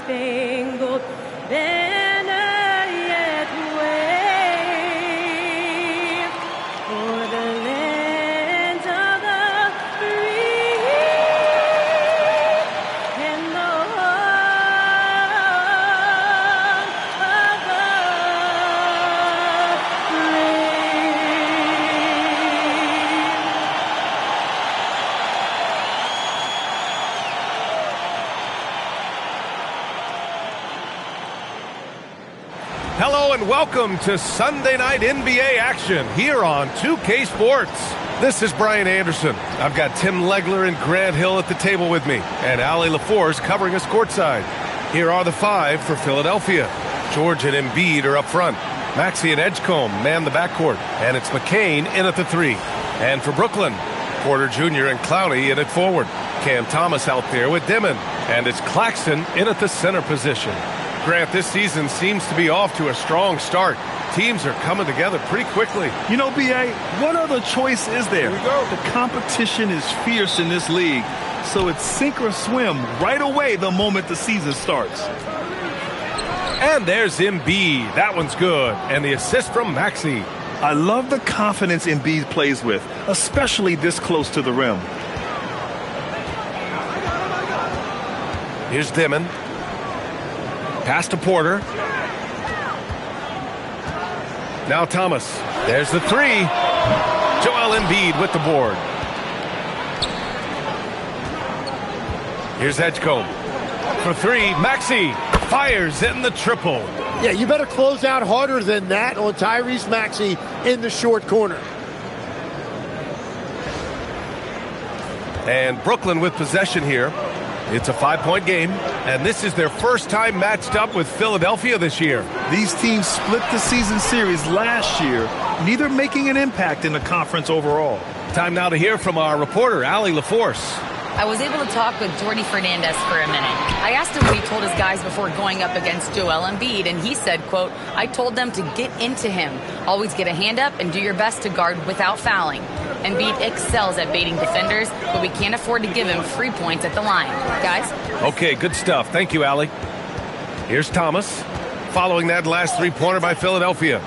star-spangled banner yet wave for the land of the free and the home of the Hello and welcome to Sunday Night NBA action here on 2K Sports. This is Brian Anderson. I've got Tim Legler and Grant Hill at the table with me, and Ali LaForce covering us courtside. Here are the five for Philadelphia. George and Embiid are up front. Maxey and Edgecombe man the backcourt, and it's McCain in at the three. And for Brooklyn, Porter Jr. and Clowney in at forward. Cam Thomas out there with Dimon, and it's Claxton in at the center position. Grant, this season seems to be off to a strong start. Teams are coming together pretty quickly. You know, B.A., what other choice is there? Here we go. The competition is fierce in this league, so it's sink or swim right away the moment the season starts. And there's Embiid. That one's good. And the assist from Maxey. I love the confidence Embiid plays with, especially this close to the rim. Here's Dimon. Pass to Porter. Now Thomas. There's the three. Joel Embiid with the board. Here's Edgecombe. For three, Maxey fires in the triple. Yeah, you better close out harder than that on Tyrese Maxey in the short corner. And Brooklyn with possession here. It's a 5-point game, and this is their first time matched up with Philadelphia this year. These teams split the season series last year, neither making an impact in the conference overall. Time now to hear from our reporter, Ali LaForce. I was able to talk with Jordy Fernandez for a minute. I asked him what he told his guys before going up against Joel Embiid, and he said, quote, "I told them to get into him. Always get a hand up and do your best to guard without fouling. Embiid excels at baiting defenders, but we can't afford to give him free points at the line. Guys?" Okay, good stuff. Thank you, Ali. Here's Thomas, following that last three-pointer by Philadelphia.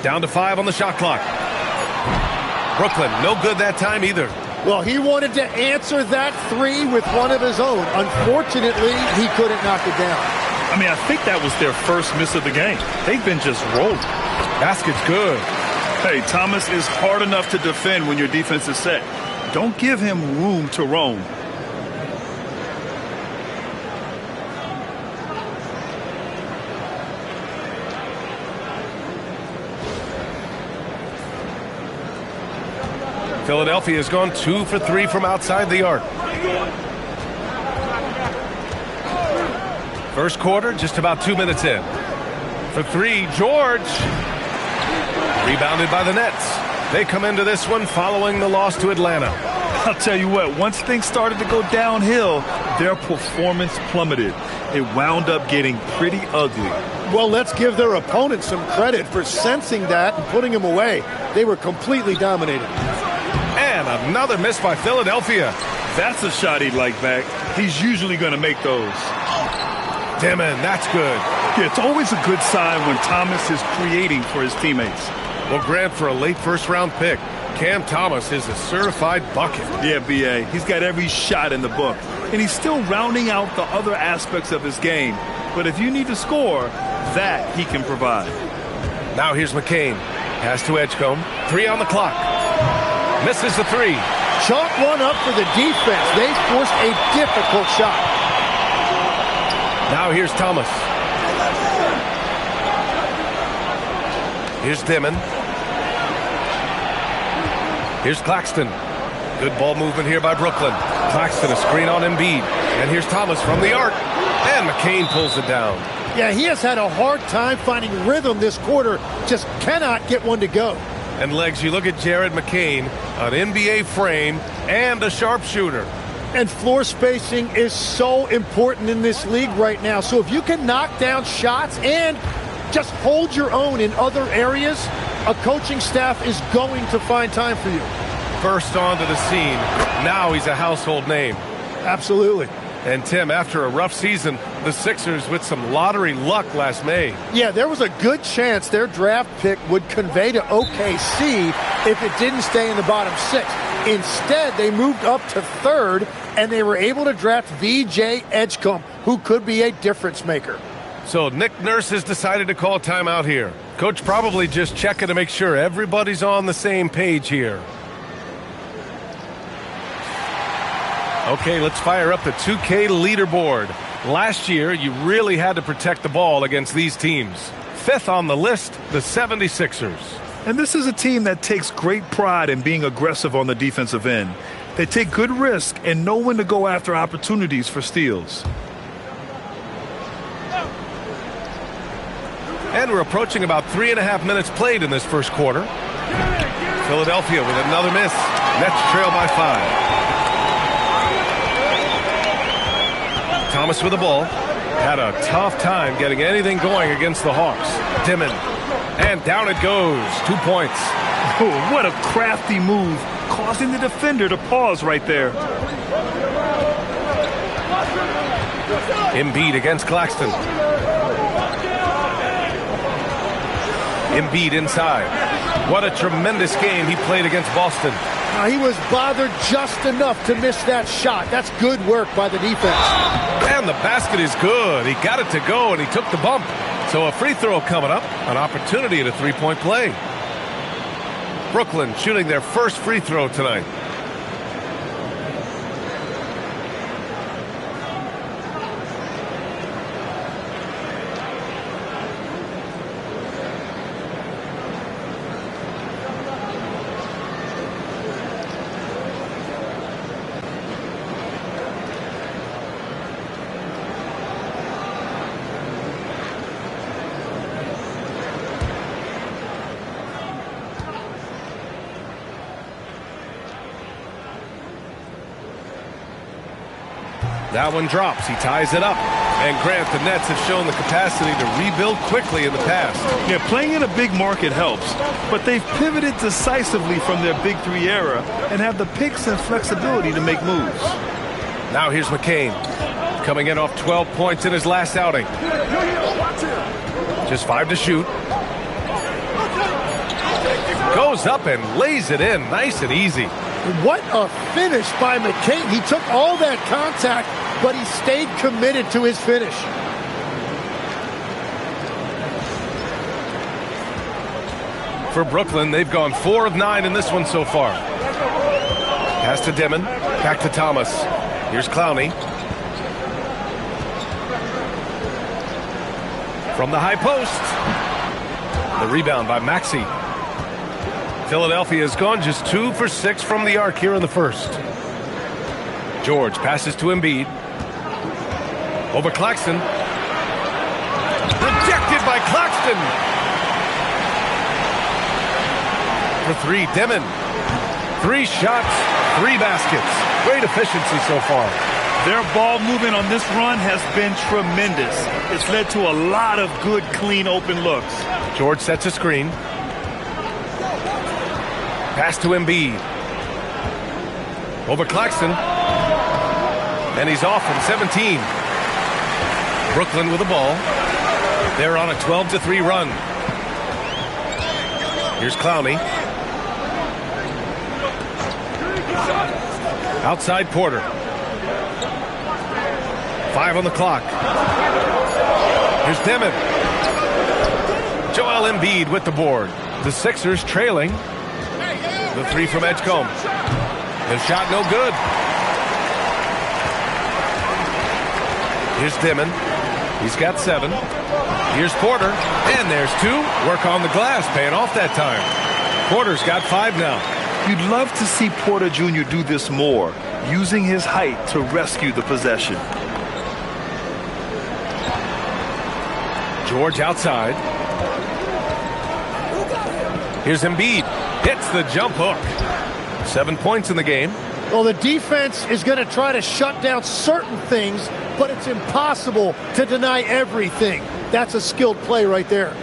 Down to 5 on the shot clock. Brooklyn, no good that time either. Well, he wanted to answer that three with one of his own. Unfortunately, he couldn't knock it down. I mean, I think that was their first miss of the game. They've been just rolling. Basket's good. Hey, Thomas is hard enough to defend when your defense is set. Don't give him room to roam. Philadelphia has gone 2 for 3 from outside the arc. First quarter, just about 2 minutes in. For three, George. Rebounded by the Nets. They come into this one following the loss to Atlanta. I'll tell you what, once things started to go downhill, their performance plummeted. It wound up getting pretty ugly. Well, let's give their opponent some credit for sensing that and putting him away. They were completely dominated. And another miss by Philadelphia. That's a shot he'd like back. He's usually going to make those. Dimon, that's good. Yeah, it's always a good sign when Thomas is creating for his teammates. Well, Grant, for a late first-round pick, Cam Thomas is a certified bucket. Yeah, B.A., he's got every shot in the book. And he's still rounding out the other aspects of his game. But if you need to score, that he can provide. Now here's McCain. Pass to Edgecombe. 3 on the clock. Misses the three. Chalk one up for the defense. They forced a difficult shot. Now here's Thomas. Here's Dimon. Here's Claxton. Good ball movement here by Brooklyn. Claxton, a screen on Embiid. And here's Thomas from the arc. And McCain pulls it down. Yeah, he has had a hard time finding rhythm this quarter. Just cannot get one to go. And Legs, you look at Jared McCain, an NBA frame and a sharpshooter. And floor spacing is so important in this league right now. So if you can knock down shots and just hold your own in other areas, a coaching staff is going to find time for you. Burst onto the scene. Now he's a household name. Absolutely. And Tim, after a rough season, the Sixers with some lottery luck last May. Yeah, there was a good chance their draft pick would convey to OKC if it didn't stay in the bottom 6. Instead, they moved up to 3rd, and they were able to draft VJ Edgecombe, who could be a difference maker. So Nick Nurse has decided to call timeout here. Coach probably just checking to make sure everybody's on the same page here. Okay, let's fire up the 2K leaderboard. Last year, you really had to protect the ball against these teams. 5th on the list, the 76ers. And this is a team that takes great pride in being aggressive on the defensive end. They take good risk and know when to go after opportunities for steals. And we're approaching about 3.5 minutes played in this first quarter. Philadelphia with another miss. Nets trail by 5. Thomas with the ball. Had a tough time getting anything going against the Hawks. Dimon. And down it goes. 2 points. Oh, what a crafty move, causing the defender to pause right there. Embiid against Claxton. Embiid inside. What a tremendous game he played against Boston. Now, he was bothered just enough to miss that shot. That's good work by the defense. And the basket is good. He got it to go, and he took the bump. So a free throw coming up, an opportunity at a three-point play. Brooklyn shooting their first free throw tonight. That one drops. He ties it up. And Grant, the Nets have shown the capacity to rebuild quickly in the past. Yeah, playing in a big market helps, but they've pivoted decisively from their Big Three era and have the picks and flexibility to make moves. Now here's McCain, coming in off 12 points in his last outing. Just 5 to shoot. Goes up and lays it in, nice and easy. What a finish by McCain. He took all that contact, but he stayed committed to his finish. For Brooklyn, they've gone 4 of 9 in this one so far. Pass to Dimon, back to Thomas. Here's Clowney. From the high post. The rebound by Maxey. Philadelphia has gone just 2 for 6 from the arc here in the first. George passes to Embiid. Over Claxton. Rejected by Claxton. For 3, Dimon. 3 shots, 3 baskets. Great efficiency so far. Their ball movement on this run has been tremendous. It's led to a lot of good, clean, open looks. George sets a screen. Pass to Embiid. Over Claxton. And he's off from 17. Brooklyn with the ball. They're on a 12-3 run. Here's Clowney. Outside Porter. 5 on the clock. Here's Dimon. Joel Embiid with the board. The Sixers trailing. The 3 from Edgecombe. The shot no good. Here's Dimon. He's got 7. Here's Porter. And there's 2. Work on the glass, paying off that time. Porter's got 5 now. You'd love to see Porter Jr. do this more, using his height to rescue the possession. George outside. Here's Embiid. Hits the jump hook. 7 points in the game. Well, the defense is going to try to shut down certain things, but it's impossible to deny everything. That's a skilled play right there.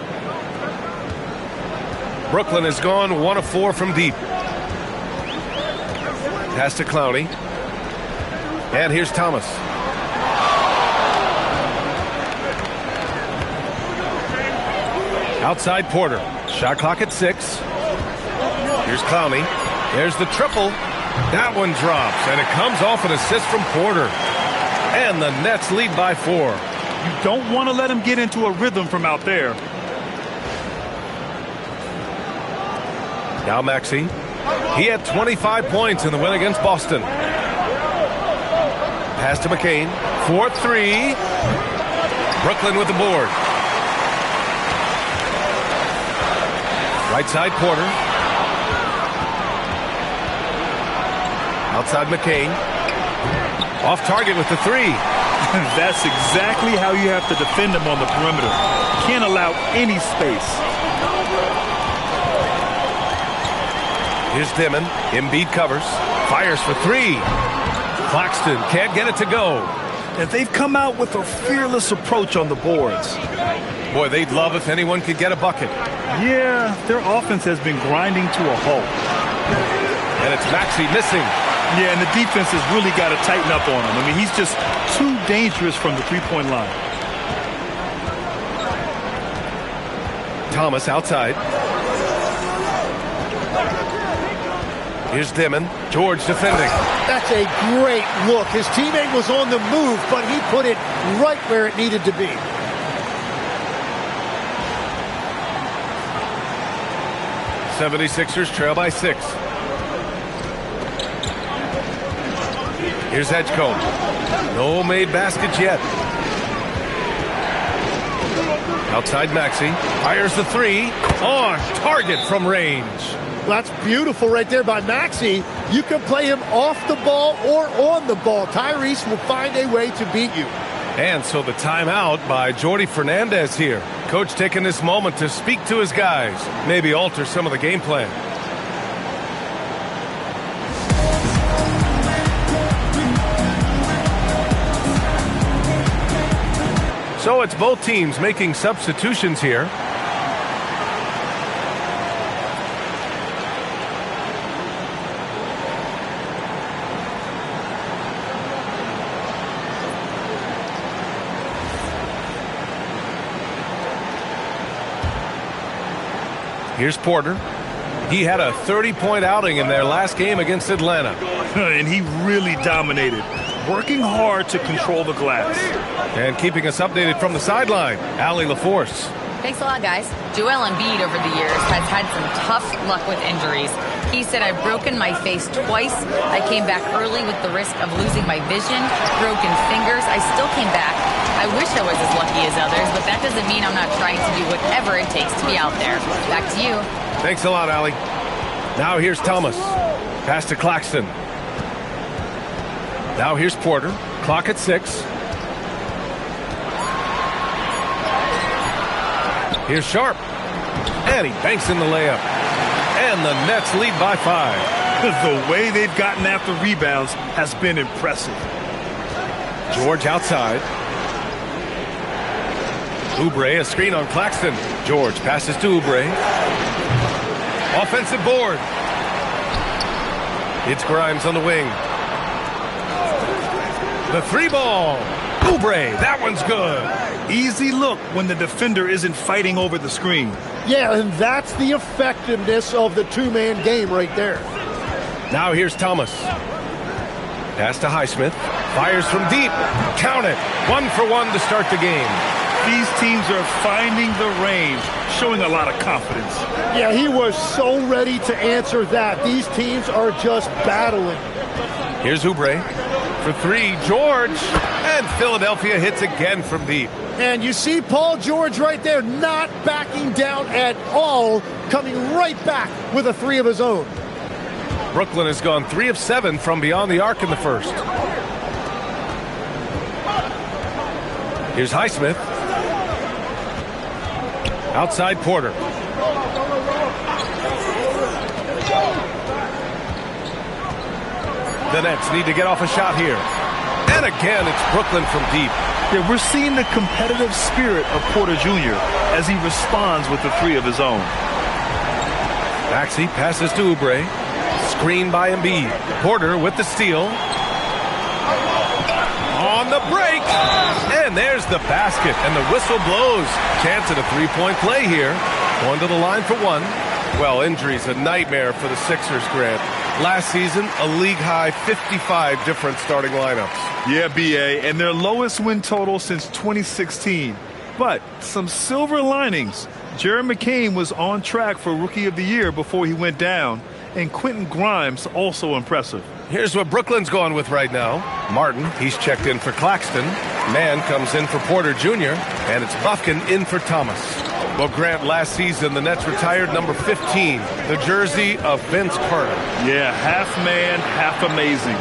Brooklyn has gone 1 of 4 from deep. Pass to Clowney. And here's Thomas. Outside Porter. Shot clock at 6. Here's Clowney. There's the triple. That one drops, and it comes off an assist from Porter. And the Nets lead by 4. You don't want to let him get into a rhythm from out there. Now Maxey. He had 25 points in the win against Boston. Pass to McCain. 4-3. Brooklyn with the board. Right side Porter. Outside McCain. Off target with the 3. That's exactly how you have to defend him on the perimeter. Can't allow any space. Here's Dimon. Embiid covers. Fires for 3. Claxton can't get it to go. And they've come out with a fearless approach on the boards. Boy, they'd love if anyone could get a bucket. Yeah, their offense has been grinding to a halt. And it's Maxey missing. Yeah, and the defense has really got to tighten up on him. I mean, he's just too dangerous from the three-point line. Thomas outside. Here's Dimon. George defending. That's a great look. His teammate was on the move, but he put it right where it needed to be. '76ers trail by 6. Here's Edgecombe. No made baskets yet. Outside Maxey. Fires the 3. On target from range. That's beautiful right there by Maxey. You can play him off the ball or on the ball. Tyrese will find a way to beat you. And so the timeout by Jordi Fernandez here. Coach taking this moment to speak to his guys. Maybe alter some of the game plan. So it's both teams making substitutions here. Here's Porter. He had a 30-point outing in their last game against Atlanta. And he really dominated, working hard to control the glass. And keeping us updated from the sideline, Allie LaForce. Thanks a lot, guys. Joel Embiid over the years has had some tough luck with injuries. He said, I've broken my face twice. I came back early with the risk of losing my vision, broken fingers. I still came back. I wish I was as lucky as others, but that doesn't mean I'm not trying to do whatever it takes to be out there. Back to you. Thanks a lot, Allie. Now here's Thomas. Pass to Claxton. Now here's Porter. Clock at 6. Here's Sharp. And he banks in the layup. And the Nets lead by 5. The way they've gotten after rebounds has been impressive. George outside. Oubre, a screen on Claxton. George passes to Oubre. Offensive board. It's Grimes on the wing. The 3-ball. Oubre, that one's good. Easy look when the defender isn't fighting over the screen. Yeah, and that's the effectiveness of the two-man game right there. Now here's Thomas. Pass to Highsmith. Fires from deep. Count it. 1 for 1 to start the game. These teams are finding the range, showing a lot of confidence. Yeah, he was so ready to answer that. These teams are just battling. Here's Oubre. For 3, George. And Philadelphia hits again from deep. And you see Paul George right there not backing down at all, coming right back with a 3 of his own. Brooklyn has gone 3 of 7 from beyond the arc in the first. Here's Highsmith. Outside Porter. The Nets need to get off a shot here. And again, it's Brooklyn from deep. Yeah, we're seeing the competitive spirit of Porter Jr. as he responds with the 3 of his own. Maxey passes to Oubre. Screen by Embiid. Porter with the steal. On the break. And there's the basket, and the whistle blows. Chance at a three-point play here. Going to the line for one. Well, injury's a nightmare for the Sixers, Grant. Last season, a league-high 55 different starting lineups. Yeah, B.A., and their lowest win total since 2016. But some silver linings. Jared McCain was on track for Rookie of the Year before he went down, and Quentin Grimes also impressive. Here's what Brooklyn's going with right now. Martin, he's checked in for Claxton. Mann comes in for Porter Jr., and it's Bufkin in for Thomas. Well, Grant, last season, the Nets retired number 15, the jersey of Vince Carter. Yeah, half man, half amazing.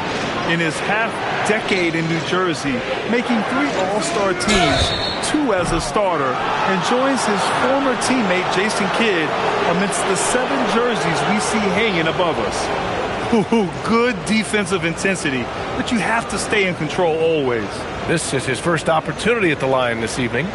In his half-decade in New Jersey, making 3 All-Star teams, 2 as a starter, and joins his former teammate Jason Kidd amidst the 7 jerseys we see hanging above us. Ooh, good defensive intensity, but you have to stay in control always. This is his first opportunity at the line this evening.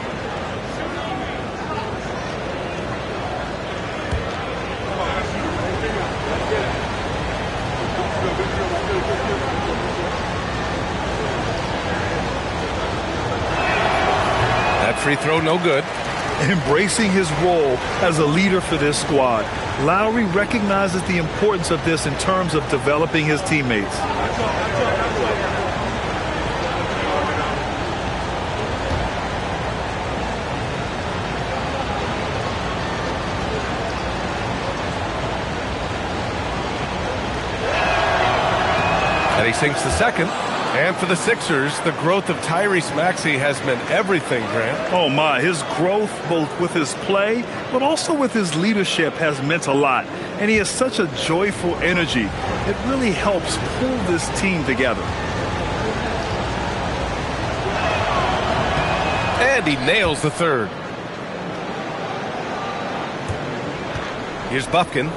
That free throw, no good. Embracing his role as a leader for this squad, Lowry recognizes the importance of this in terms of developing his teammates. And he sinks the second. And for the Sixers, the growth of Tyrese Maxey has meant everything, Grant. Oh my, his growth both with his play, but also with his leadership has meant a lot. And he has such a joyful energy. It really helps pull this team together. And he nails the third. Here's Bufkin.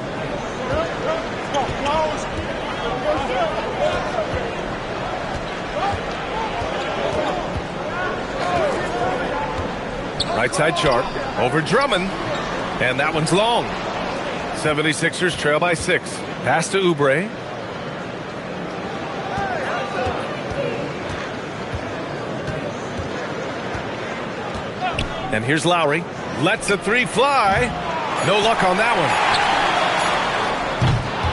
Right side Sharp over Drummond. And that one's long. 76ers trail by 6. Pass to Oubre. And here's Lowry. Lets the three fly. No luck on that one.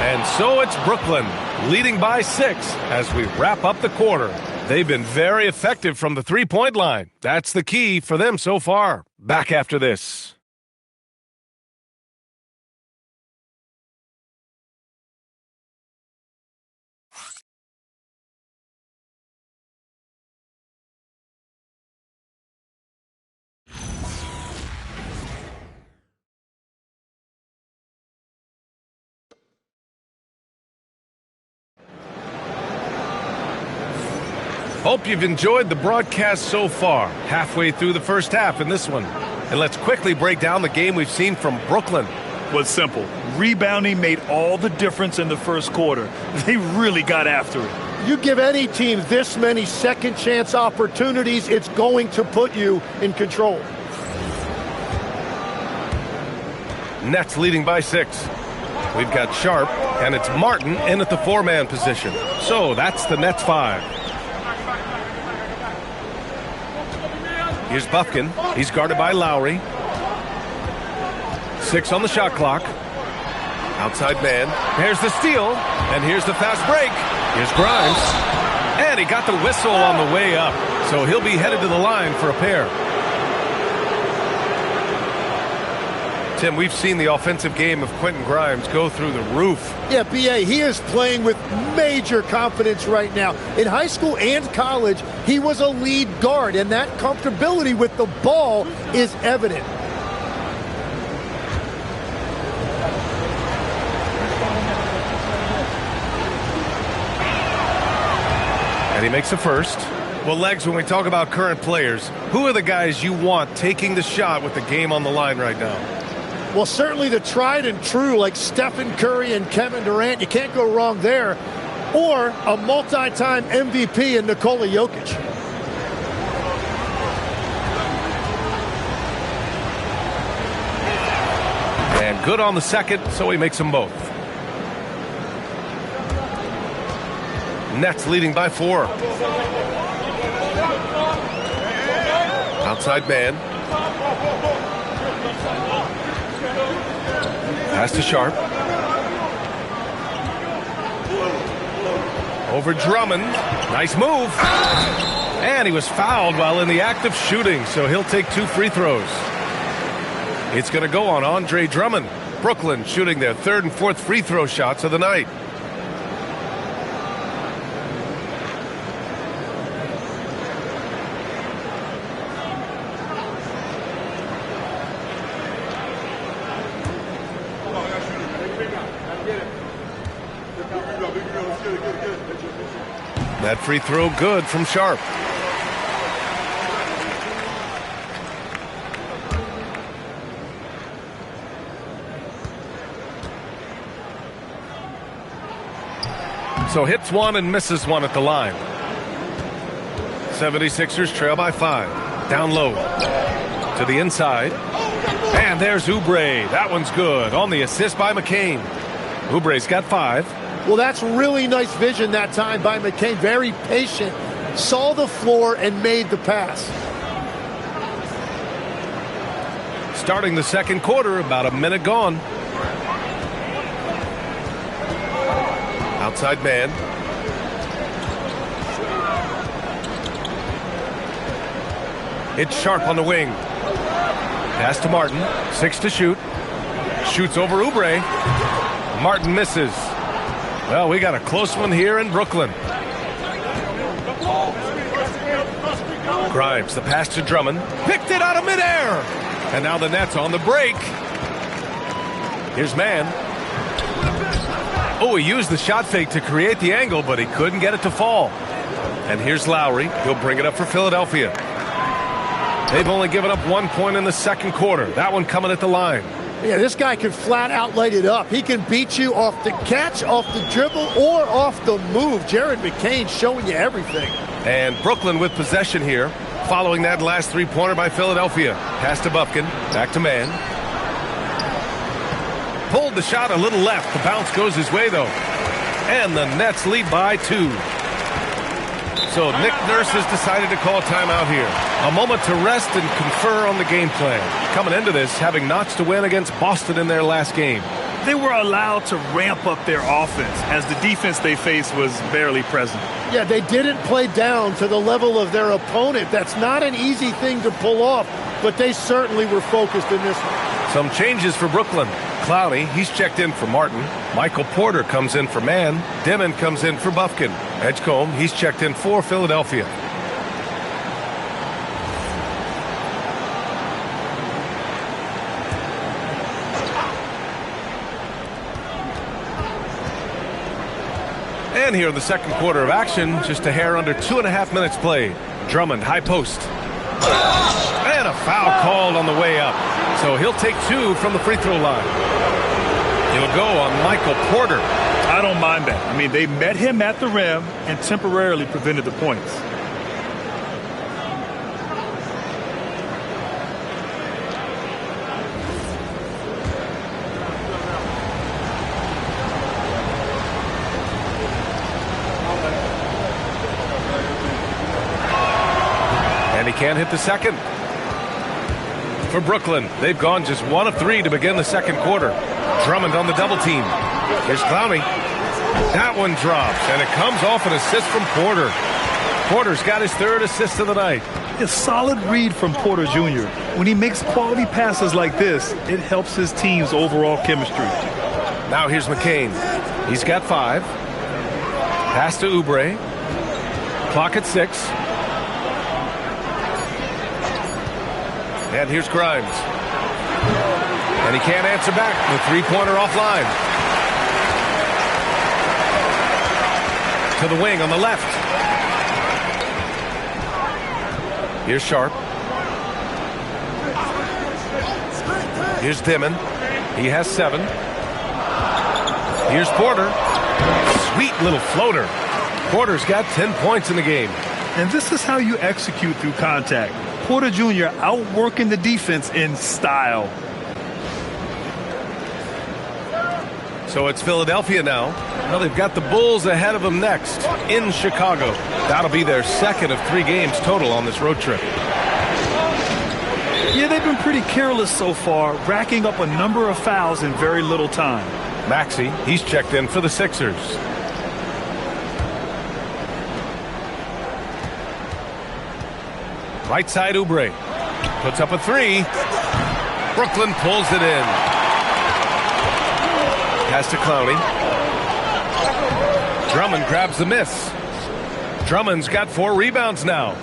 And so it's Brooklyn leading by 6 as we wrap up the quarter. They've been very effective from the three-point line. That's the key for them so far. Back after this. Hope you've enjoyed the broadcast so far. Halfway through the first half in this one. And let's quickly break down the game we've seen from Brooklyn. Was simple. Rebounding made all the difference in the first quarter. They really got after it. You give any team this many second chance opportunities, it's going to put you in control. Nets leading by 6. We've got Sharp, and it's Martin in at the 4-man position. So that's the Nets 5. Here's Bufkin. He's guarded by Lowry. 6 on the shot clock. Outside man. Here's the steal. And here's the fast break. Here's Grimes. And he got the whistle on the way up. So he'll be headed to the line for a pair. Tim, we've seen the offensive game of Quentin Grimes go through the roof. Yeah, B.A., he is playing with major confidence right now. In high school and college, he was a lead guard, and that comfortability with the ball is evident. And he makes a first. Well, Legs, when we talk about current players, who are the guys you want taking the shot with the game on the line right now? Well, certainly the tried and true like Stephen Curry and Kevin Durant. You can't go wrong there. Or a multi-time MVP in Nikola Jokic. And good on the second, so he makes them both. Nets leading by 4. Outside man. Pass to Sharp. Over Drummond. Nice move. And he was fouled while in the act of shooting, so he'll take 2 free throws. It's going to go on Andre Drummond. Brooklyn shooting their 3rd and 4th free throw shots of the night. That free throw good from Sharp. So hits 1 and misses 1 at the line. 76ers trail by 5. Down low. To the inside. And there's Oubre. That one's good. On the assist by McCain. Oubre's got 5. Well, that's really nice vision that time by McCain. Very patient. Saw the floor and made the pass. Starting the second quarter, about a minute gone. Outside man. It's Sharp on the wing. Pass to Martin. 6 to shoot. Shoots over Oubre. Martin misses. Well, we got a close one here in Brooklyn. Grimes, the pass to Drummond. Picked it out of midair. And now the Nets on the break. Here's Mann. Oh, he used the shot fake to create the angle, but he couldn't get it to fall. And here's Lowry. He'll bring it up for Philadelphia. They've only given up 1 point in the second quarter. That one coming at the line. Yeah, this guy can flat out light it up. He can beat you off the catch, off the dribble, or off the move. Jared McCain showing you everything. And Brooklyn with possession here, following that last 3-pointer by Philadelphia. Pass to Bufkin, back to Mann. Pulled the shot a little left. The bounce goes his way, though. And the Nets lead by 2. So Nick Nurse has decided to call timeout here. A moment to rest and confer on the game plan. Coming into this, having notched a win against Boston in their last game. They were allowed to ramp up their offense as the defense they faced was barely present. Yeah, they didn't play down to the level of their opponent. That's not an easy thing to pull off, but they certainly were focused in this one. Some changes for Brooklyn. Clowney, he's checked in for Martin. Michael Porter comes in for Mann. Dimon comes in for Bufkin. Edgecombe, he's checked in for Philadelphia. And here in the second quarter of action, just a hair under 2.5 minutes played. Drummond, high post. And a foul called on the way up. So he'll take 2 from the free throw line. He'll go on Michael Porter. I don't mind that. I mean, they met him at the rim and temporarily prevented the points. And he can't hit the second. For Brooklyn, they've gone just 1 of 3 to begin the second quarter. Drummond on the double team. Here's Clowney. That one drops, and it comes off an assist from Porter. Porter's got his 3rd assist of the night. A solid read from Porter Jr. When he makes quality passes like this, it helps his team's overall chemistry. Now here's McCain. He's got 5. Pass to Oubre. Clock at 6. And here's Grimes. And he can't answer back. The 3-pointer offline. To the wing on the left. Here's Sharp. Here's Dimon. He has 7. Here's Porter. Sweet little floater. Porter's got 10 points in the game. And this is how you execute through contact. Porter Jr. outworking the defense in style. So it's Philadelphia now. Well, they've got the Bulls ahead of them next in Chicago. That'll be their second of 3 games total on this road trip. Yeah, they've been pretty careless so far, racking up a number of fouls in very little time. Maxey, he's checked in for the Sixers. Right side, Oubre puts up a 3. Brooklyn pulls it in. Pass to Clowney. Drummond grabs the miss. Drummond's got 4 rebounds now.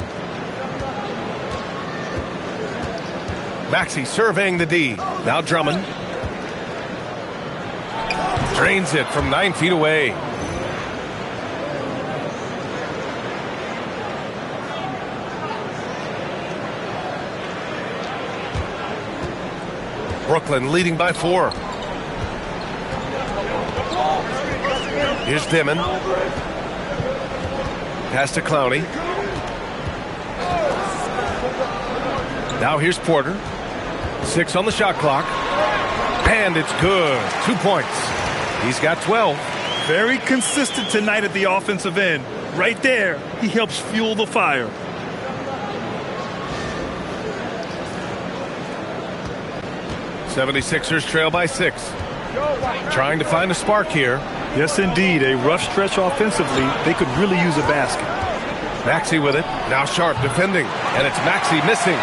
Maxey surveying the D. Now Drummond. Drains it from 9 feet away. Brooklyn leading by 4. Here's Dimon. Pass to Clowney. Now here's Porter. 6 on the shot clock. And it's good. 2 points. He's got 12. Very consistent tonight at the offensive end. Right there, he helps fuel the fire. '76ers trail by 6. Trying to find a spark here. Yes, indeed. A rough stretch offensively. They could really use a basket. Maxey with it. Now Sharp defending. And it's Maxey missing.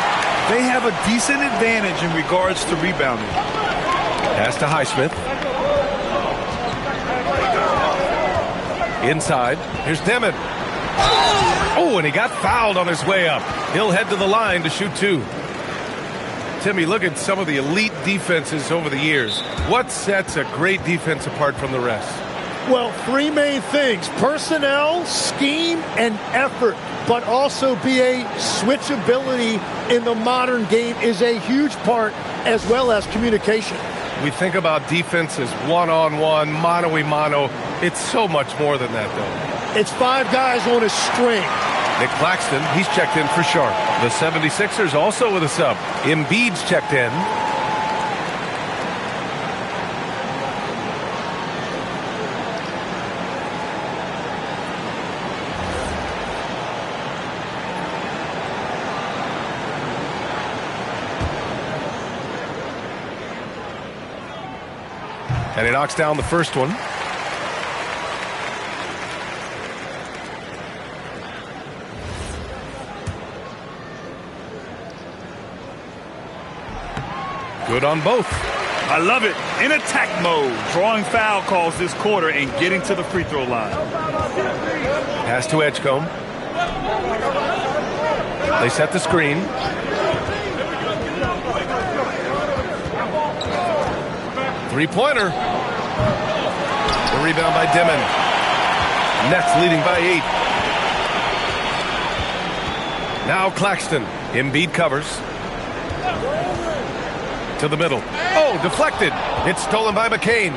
They have a decent advantage in regards to rebounding. Pass to Highsmith. Inside. Here's Dimon. Oh, and he got fouled on his way up. He'll head to the line to shoot 2. Timmy, look at some of the elite defenses over the years. What sets a great defense apart from the rest? Well, 3 main things: personnel, scheme, and effort. But also BA, switchability in the modern game is a huge part, as well as communication. We think about defense as one-on-one, mano-a-mano. It's so much more than that, though. It's 5 guys on a string. Nick Claxton, he's checked in for Sharp. The 76ers also with a sub. Embiid's checked in. And he knocks down the first one. Good on both. I love it. In attack mode, drawing foul calls this quarter and getting to the free throw line. Pass to Edgecombe. They set the screen. Three-pointer. The rebound by Dimon. Nets leading by 8. Now Claxton. Embiid covers. To the middle. Oh, deflected. It's stolen by McCain.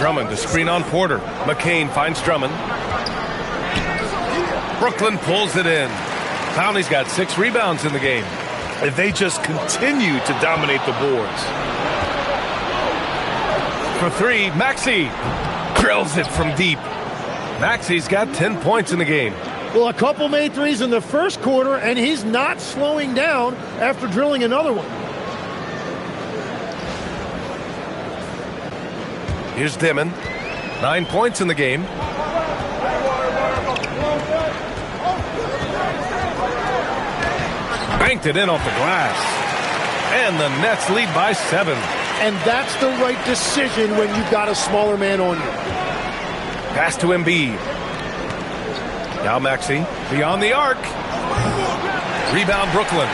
Drummond to screen on Porter. McCain finds Drummond. Brooklyn pulls it in. Clowney's got 6 rebounds in the game. And they just continue to dominate the boards. For 3, Maxey drills it from deep. Maxey's got 10 points in the game. Well, a couple made threes in the first quarter, and he's not slowing down after drilling another one. Here's Dimon. 9 points in the game. Banked it in off the glass. And the Nets lead by 7. And that's the right decision when you've got a smaller man on you. Pass to Embiid. Now Maxey beyond the arc. Rebound Brooklyn.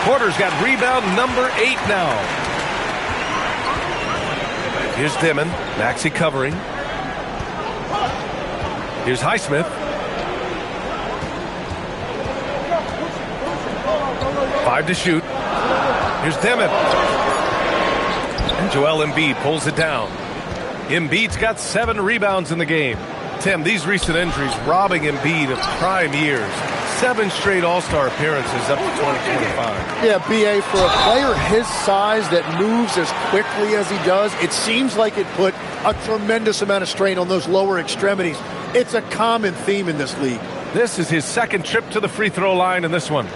Porter's got rebound number 8 now. Here's Dimon. Maxey covering. Here's Highsmith. 5 to shoot. Here's Dimon. And Joel Embiid pulls it down. Embiid's got 7 rebounds in the game. Tim, these recent injuries robbing Embiid of prime years. 7 straight All-Star appearances up to 2025. Yeah, BA, for a player his size that moves as quickly as he does, it seems like it put a tremendous amount of strain on those lower extremities. It's a common theme in this league. This is his second trip to the free throw line in this one.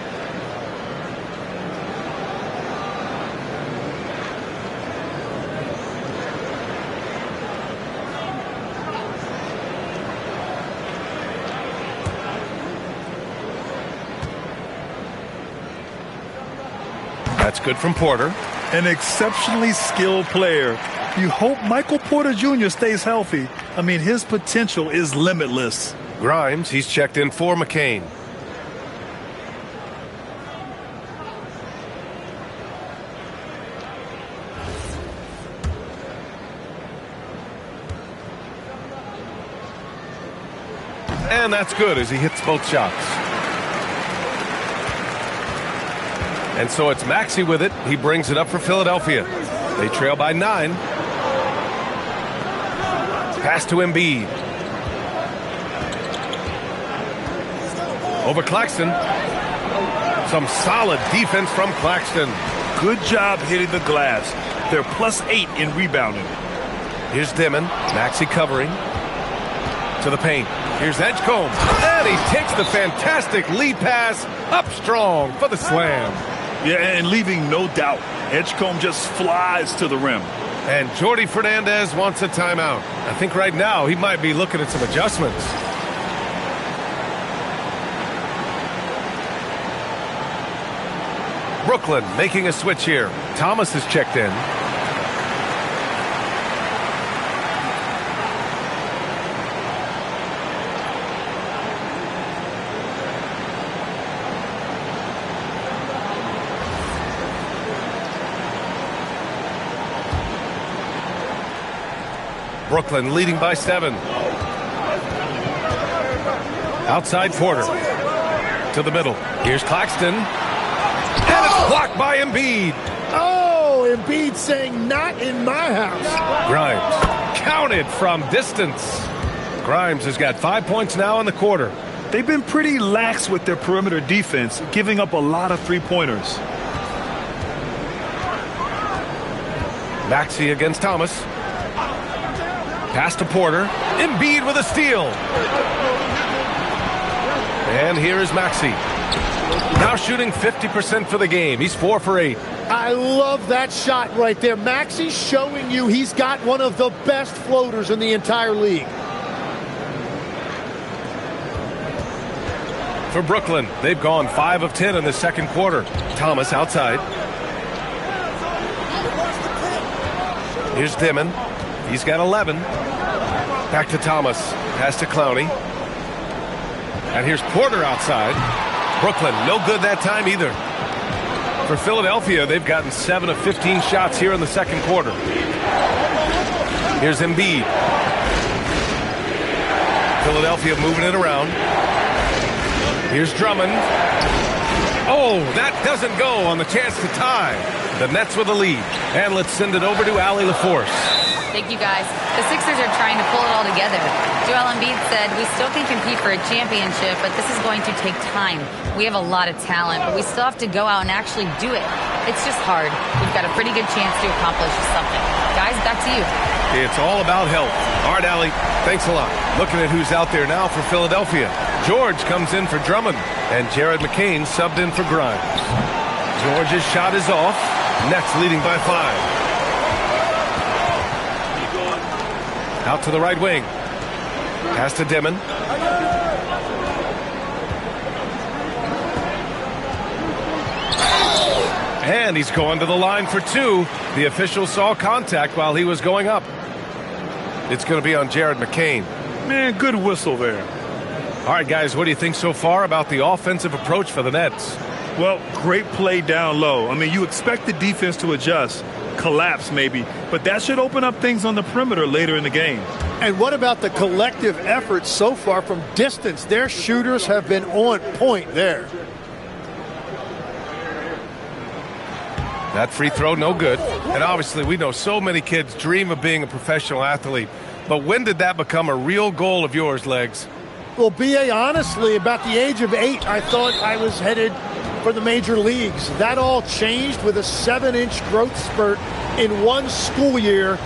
That's good from Porter. An exceptionally skilled player. You hope Michael Porter Jr. stays healthy. I mean, his potential is limitless. Grimes, he's checked in for McCain. And that's good as he hits both shots. And so it's Maxey with it. He brings it up for Philadelphia. They trail by 9. Pass to Embiid. Over Claxton. Some solid defense from Claxton. Good job hitting the glass. They're +8 in rebounding. Here's Dimon. Maxey covering. To the paint. Here's Edgecombe. And he takes the fantastic lead pass up strong for the slam. Yeah, and leaving no doubt. Edgecombe just flies to the rim. And Jordi Fernandez wants a timeout. I think right now he might be looking at some adjustments. Brooklyn making a switch here. Thomas has checked in. Brooklyn leading by 7. Outside Porter. To the middle. Here's Claxton. And it's blocked by Embiid. Oh, Embiid saying, not in my house. Grimes counted from distance. Grimes has got 5 points now in the quarter. They've been pretty lax with their perimeter defense, giving up a lot of three-pointers. Maxey against Thomas. Pass to Porter. Embiid with a steal. And here is Maxey. Now shooting 50% for the game. He's 4 for 8. I love that shot right there. Maxey's showing you he's got one of the best floaters in the entire league. For Brooklyn, they've gone 5 of 10 in the second quarter. Thomas outside. Here's Dimon. He's got 11. Back to Thomas. Pass to Clowney. And here's Porter outside. Brooklyn, no good that time either. For Philadelphia, they've gotten 7 of 15 shots here in the second quarter. Here's Embiid. Philadelphia moving it around. Here's Drummond. Oh, that doesn't go on the chance to tie. The Nets with the lead. And let's send it over to Allie LaForce. Thank you, guys. The Sixers are trying to pull it all together. Joel Embiid said, we still can compete for a championship, but this is going to take time. We have a lot of talent, but we still have to go out and actually do it. It's just hard. We've got a pretty good chance to accomplish something. Guys, back to you. It's all about health. All right, Allie, thanks a lot. Looking at who's out there now for Philadelphia. George comes in for Drummond, and Jared McCain subbed in for Grimes. George's shot is off. Nets leading by 5. Out to the right wing. Pass to Dimon. And he's going to the line for 2. The official saw contact while he was going up. It's going to be on Jared McCain. Man, good whistle there. All right, guys, what do you think so far about the offensive approach for the Nets? Well, great play down low. I mean, you expect the defense to adjust, collapse maybe, but that should open up things on the perimeter later in the game. And what about the collective effort so far from distance? Their shooters have been on point there. That free throw, no good. And obviously, we know so many kids dream of being a professional athlete. But when did that become a real goal of yours, Legs? Well, B.A., honestly, about the age of 8, I thought I was headed for the major leagues. That all changed with a 7-inch growth spurt in one school year.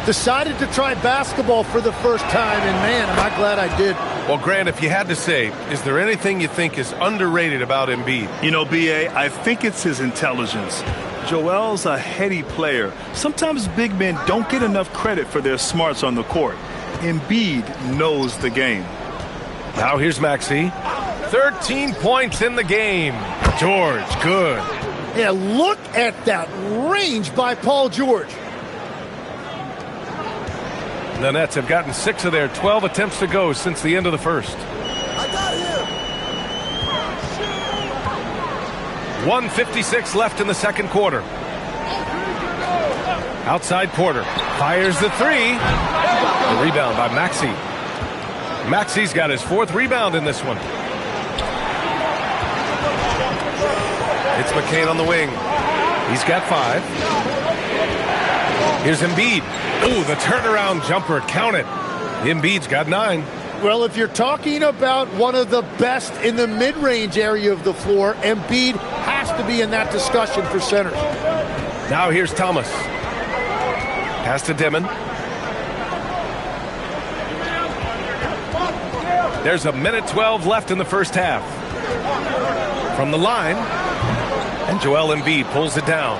Decided to try basketball for the first time, and man, am I glad I did. Well, Grant, if you had to say, is there anything you think is underrated about Embiid? You know, B.A., I think it's his intelligence. Joel's a heady player. Sometimes big men don't get enough credit for their smarts on the court. Embiid knows the game. Now here's Maxey. 13 points in the game. George, good. Yeah, look at that range by Paul George. The Nets have gotten 6 of their 12 attempts to go since the end of the first. I got him. 1:56 left in the second quarter. Outside Porter fires the 3. The rebound by Maxey. Maxey's got his 4th rebound in this one. It's McCain on the wing. He's got 5. Here's Embiid. Ooh, the turnaround jumper, count it. Embiid's got 9. Well, if you're talking about one of the best in the mid-range area of the floor, Embiid has to be in that discussion for centers. Now here's Thomas. Pass to Dimon. There's a minute 12 left in the first half. From the line, and Joel Embiid pulls it down.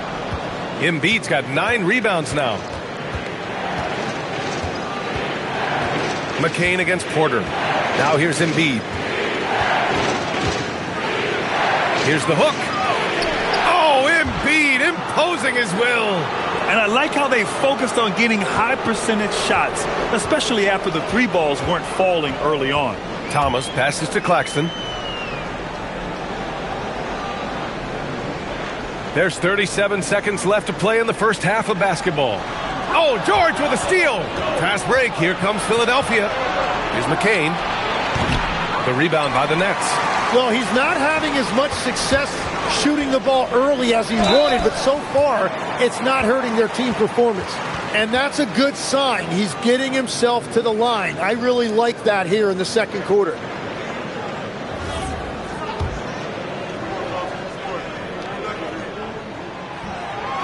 Embiid's got 9 rebounds now. McCain against Porter. Now here's Embiid. Here's the hook. Oh, Embiid imposing his will. And I like how they focused on getting high percentage shots, especially after the 3 balls weren't falling early on. Thomas passes to Claxton. There's 37 seconds left to play in the first half of basketball. Oh, George with a steal. Fast break. Here comes Philadelphia. Here's McCain. The rebound by the Nets. Well, he's not having as much success shooting the ball early as he wanted, but so far, it's not hurting their team performance. And that's a good sign. He's getting himself to the line. I really like that here in the second quarter.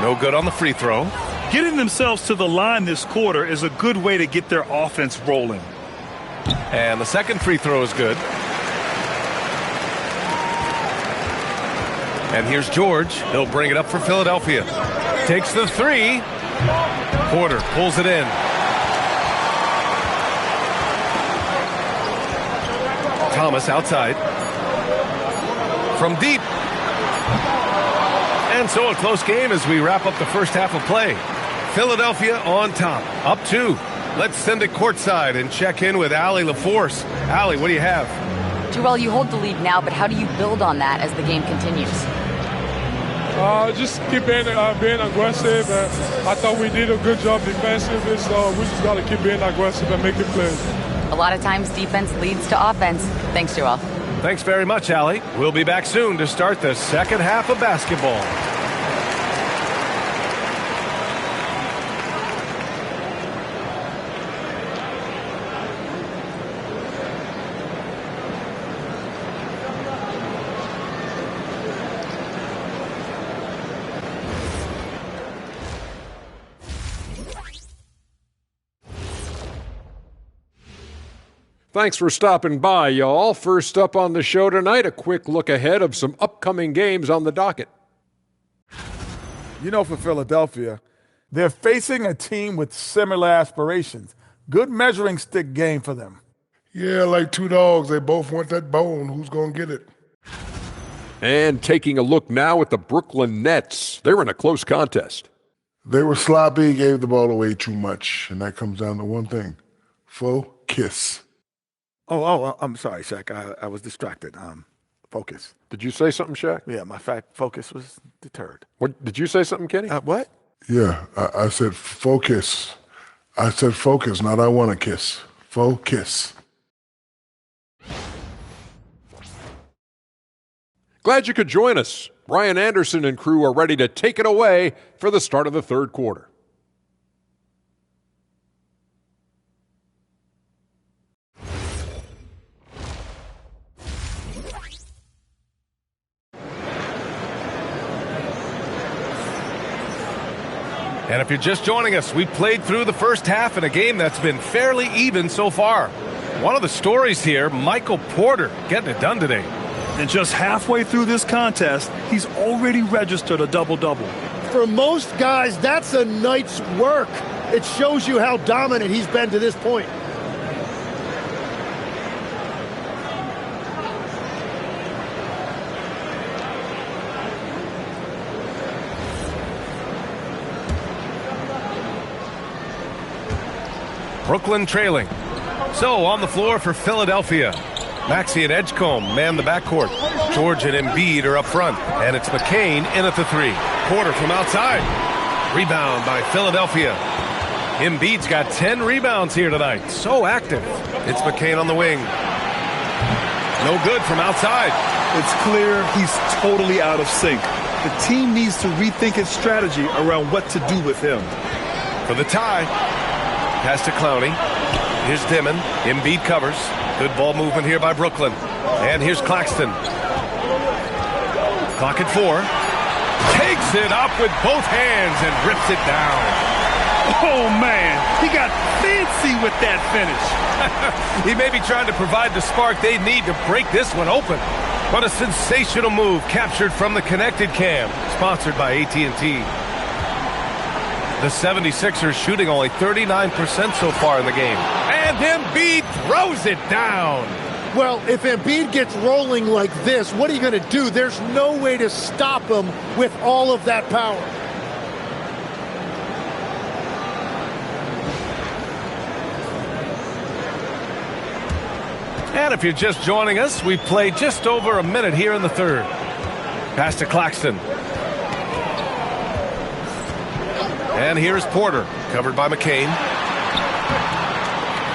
No good on the free throw. Getting themselves to the line this quarter is a good way to get their offense rolling. And the second free throw is good. And here's George. He'll bring it up for Philadelphia. Takes the 3. Porter pulls it in. Thomas outside. From deep. And so a close game as we wrap up the first half of play. Philadelphia on top, up 2. Let's send it courtside and check in with Allie LaForce. Allie, what do you have? Joel, you hold the lead now, but how do you build on that as the game continues? Just keep being aggressive. I thought we did a good job defensively, so we just got to keep being aggressive and making plays. A lot of times defense leads to offense. Thanks, Joel. Thanks very much, Allie. We'll be back soon to start the second half of basketball. Thanks for stopping by, y'all. First up on the show tonight, a quick look ahead of some upcoming games on the docket. You know, for Philadelphia, they're facing a team with similar aspirations. Good measuring stick game for them. Yeah, like 2 dogs. They both want that bone. Who's going to get it? And taking a look now at the Brooklyn Nets. They're in a close contest. They were sloppy, gave the ball away too much, and that comes down to one thing. Focus. Oh, I'm sorry, Shaq. I was distracted. Focus. Did you say something, Shaq? Yeah, my focus was deterred. What did you say something, Kenny? What? Yeah, I said focus. I said focus, not I want to kiss. Focus. Glad you could join us. Brian Anderson and crew are ready to take it away for the start of the third quarter. And if you're just joining us, we played through the first half in a game that's been fairly even so far. One of the stories here, Michael Porter getting it done today. And just halfway through this contest, he's already registered a double-double. For most guys, that's a night's work. It shows you how dominant he's been to this point. Brooklyn trailing. So on the floor for Philadelphia. Maxey and Edgecombe man the backcourt. George and Embiid are up front. And it's McCain in at the three. Porter from outside. Rebound by Philadelphia. Embiid's got 10 rebounds here tonight. So active. It's McCain on the wing. No good from outside. It's clear he's totally out of sync. The team needs to rethink its strategy around what to do with him. For the tie. Pass to Clowney. Here's Dimon. Embiid covers. Good ball movement here by Brooklyn. And here's Claxton. Clock at 4. Takes it up with both hands and rips it down. Oh, man. He got fancy with that finish. He may be trying to provide the spark they need to break this one open. What a sensational move captured from the connected cam. Sponsored by AT&T. The 76ers shooting only 39% so far in the game. And Embiid throws it down. Well, if Embiid gets rolling like this, what are you going to do? There's no way to stop him with all of that power. And if you're just joining us, we played just over a minute here in the third. Pass to Claxton. And here's Porter, covered by McCain.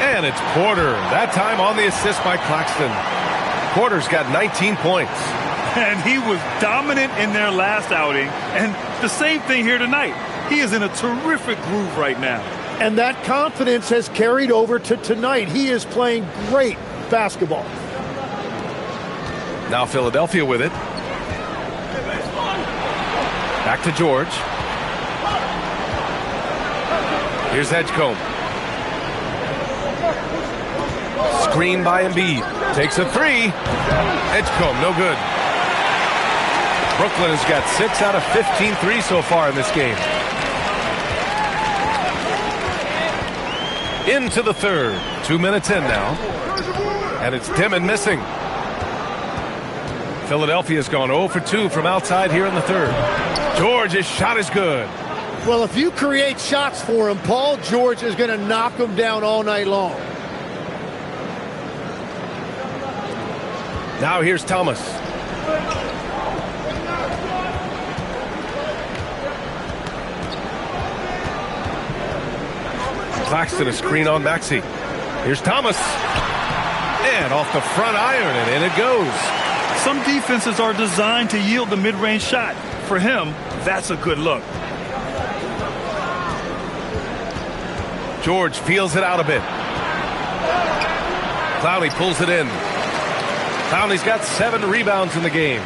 And it's Porter, that time on the assist by Claxton. Porter's got 19 points. And he was dominant in their last outing. And the same thing here tonight. He is in a terrific groove right now. And that confidence has carried over to tonight. He is playing great basketball. Now Philadelphia with it. Back to George. Here's Edgecombe. Screen by Embiid. Takes a three. Edgecombe, no good. Brooklyn has got 6 out of 15 threes so far in this game. Into the third. 2 minutes in now. And it's Dimon missing. Philadelphia's gone 0 for 2 from outside here in the third. George's shot is good. Well, if you create shots for him, Paul George is going to knock him down all night long. Now here's Thomas. Claxton a screen on Maxey. Here's Thomas. And off the front iron, and in it goes. Some defenses are designed to yield the mid-range shot. For him, that's a good look. George feels it out a bit. Clowney pulls it in. Clowney's got 7 rebounds in the game.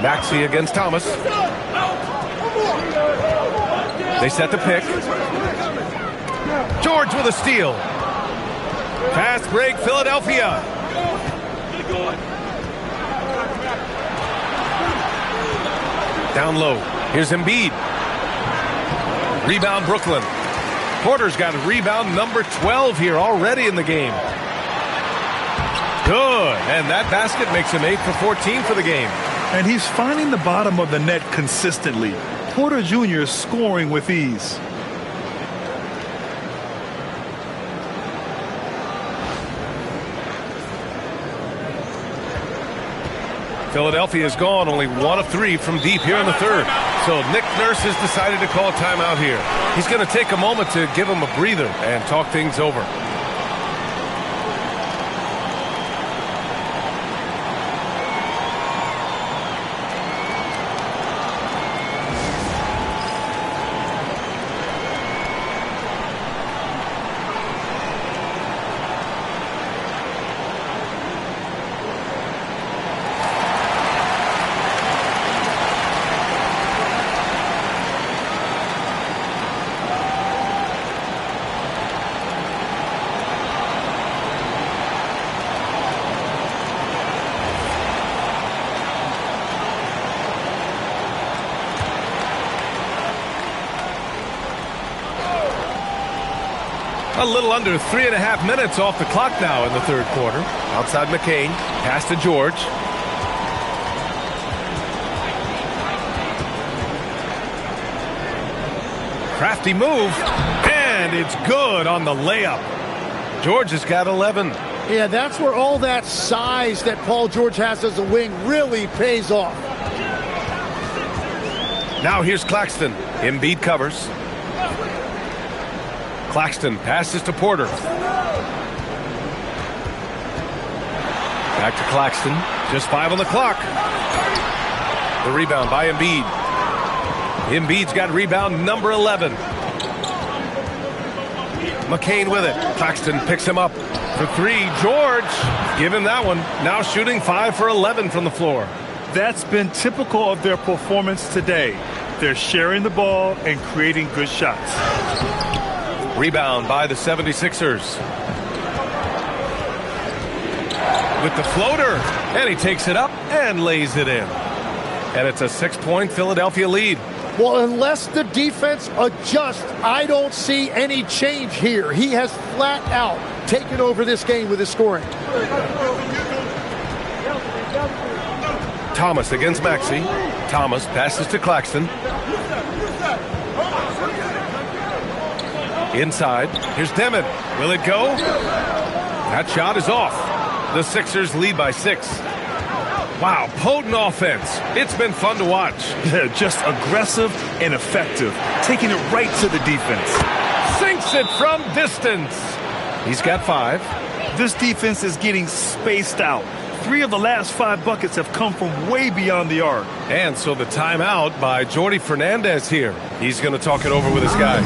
Maxey against Thomas. They set the pick. George with a steal. Fast break, Philadelphia. Down low. Here's Embiid. Rebound, Brooklyn. Porter's got rebound number 12 here already in the game. Good. And that basket makes him 8 for 14 for the game. And he's finding the bottom of the net consistently. Porter Jr. is scoring with ease. Philadelphia has gone only 1 of 3 from deep here in the third. So Nick Nurse has decided to call timeout here. He's going to take a moment to give him a breather and talk things over. A little under 3.5 minutes off the clock now in the third quarter. Outside McCain, pass to George. Crafty move, and it's good on the layup. George has got 11. Yeah, that's where all that size that Paul George has as a wing really pays off. Now here's Claxton. Embiid covers. Claxton passes to Porter. Back to Claxton. Just 5 on the clock. The rebound by Embiid. Embiid's got rebound number 11. McCain with it. Claxton picks him up for 3. George, give him that one. Now shooting 5 for 11 from the floor. That's been typical of their performance today. They're sharing the ball and creating good shots. Rebound by the 76ers. With the floater, and he takes it up and lays it in. And it's a 6-point Philadelphia lead. Well, unless the defense adjusts, I don't see any change here. He has flat out taken over this game with his scoring. Thomas against Maxey. Thomas passes to Claxton. Inside. Here's Demon. Will it go? That shot is off. The Sixers lead by 6. Wow, potent offense. It's been fun to watch. Just aggressive and effective. Taking it right to the defense. Sinks it from distance. He's got 5. This defense is getting spaced out. 3 of the last 5 buckets have come from way beyond the arc. And so the timeout by Jordi Fernandez here. He's going to talk it over with his guys.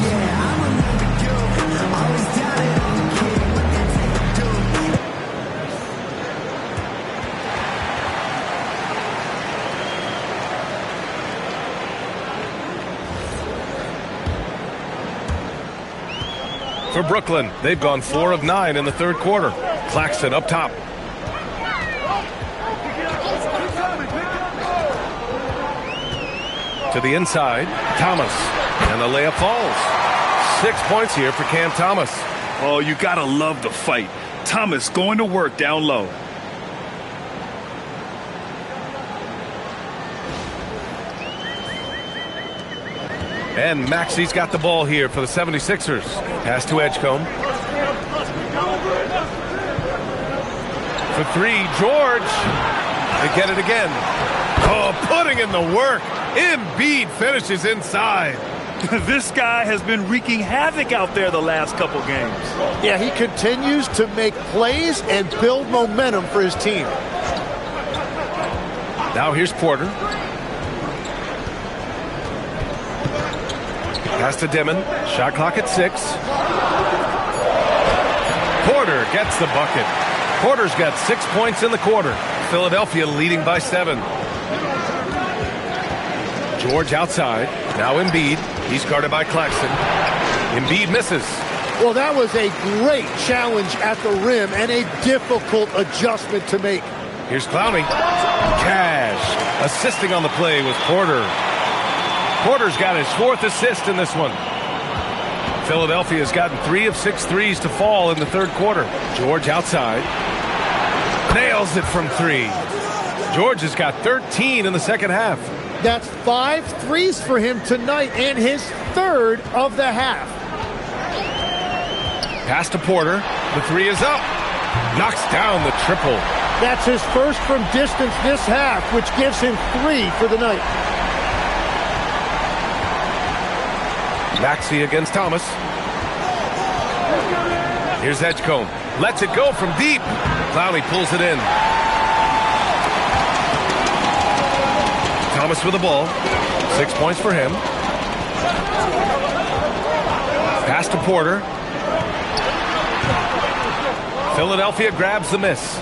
For Brooklyn, they've gone 4 of 9 in the third quarter. Claxton up top. To the inside, Thomas. And the layup falls. 6 points here for Cam Thomas. Oh, you gotta love the fight. Thomas going to work down low. And Maxey's got the ball here for the 76ers. Pass to Edgecombe. For 3, George. They get it again. Oh, putting in the work. Embiid finishes inside. This guy has been wreaking havoc out there the last couple games. Yeah, he continues to make plays and build momentum for his team. Now here's Porter. Pass to Dimon. Shot clock at 6. Porter gets the bucket. Porter's got 6 points in the quarter. Philadelphia leading by 7. George outside. Now Embiid. He's guarded by Claxton. Embiid misses. Well, that was a great challenge at the rim and a difficult adjustment to make. Here's Clowney. Cash. Assisting on the play was Porter. Porter's got his 4th assist in this one. Philadelphia's gotten 3 of 6 threes to fall in the third quarter. George outside. Nails it from 3. George has got 13 in the second half. That's 5 threes for him tonight and his 3rd of the half. Pass to Porter. The 3 is up. Knocks down the triple. That's his first from distance this half, which gives him 3 for the night. Maxey against Thomas. Here's Edgecombe. Lets it go from deep. Clowney pulls it in. Thomas with the ball. 6 points for him. Pass to Porter. Philadelphia grabs the miss.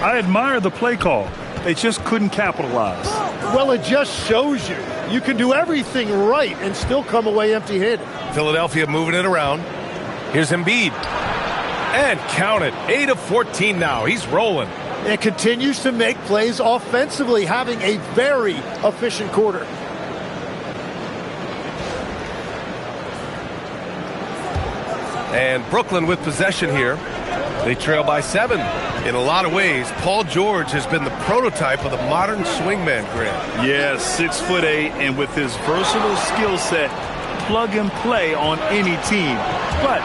I admire the play call. They just couldn't capitalize. Well, it just shows you. You can do everything right and still come away empty-handed. Philadelphia moving it around. Here's Embiid. And count it. 8 of 14 now. He's rolling. And continues to make plays offensively, having a very efficient quarter. And Brooklyn with possession here. They trail by 7. In a lot of ways, Paul George has been the prototype of the modern swingman, Grant. Yeah, 6'8", and with his versatile skill set, plug and play on any team. But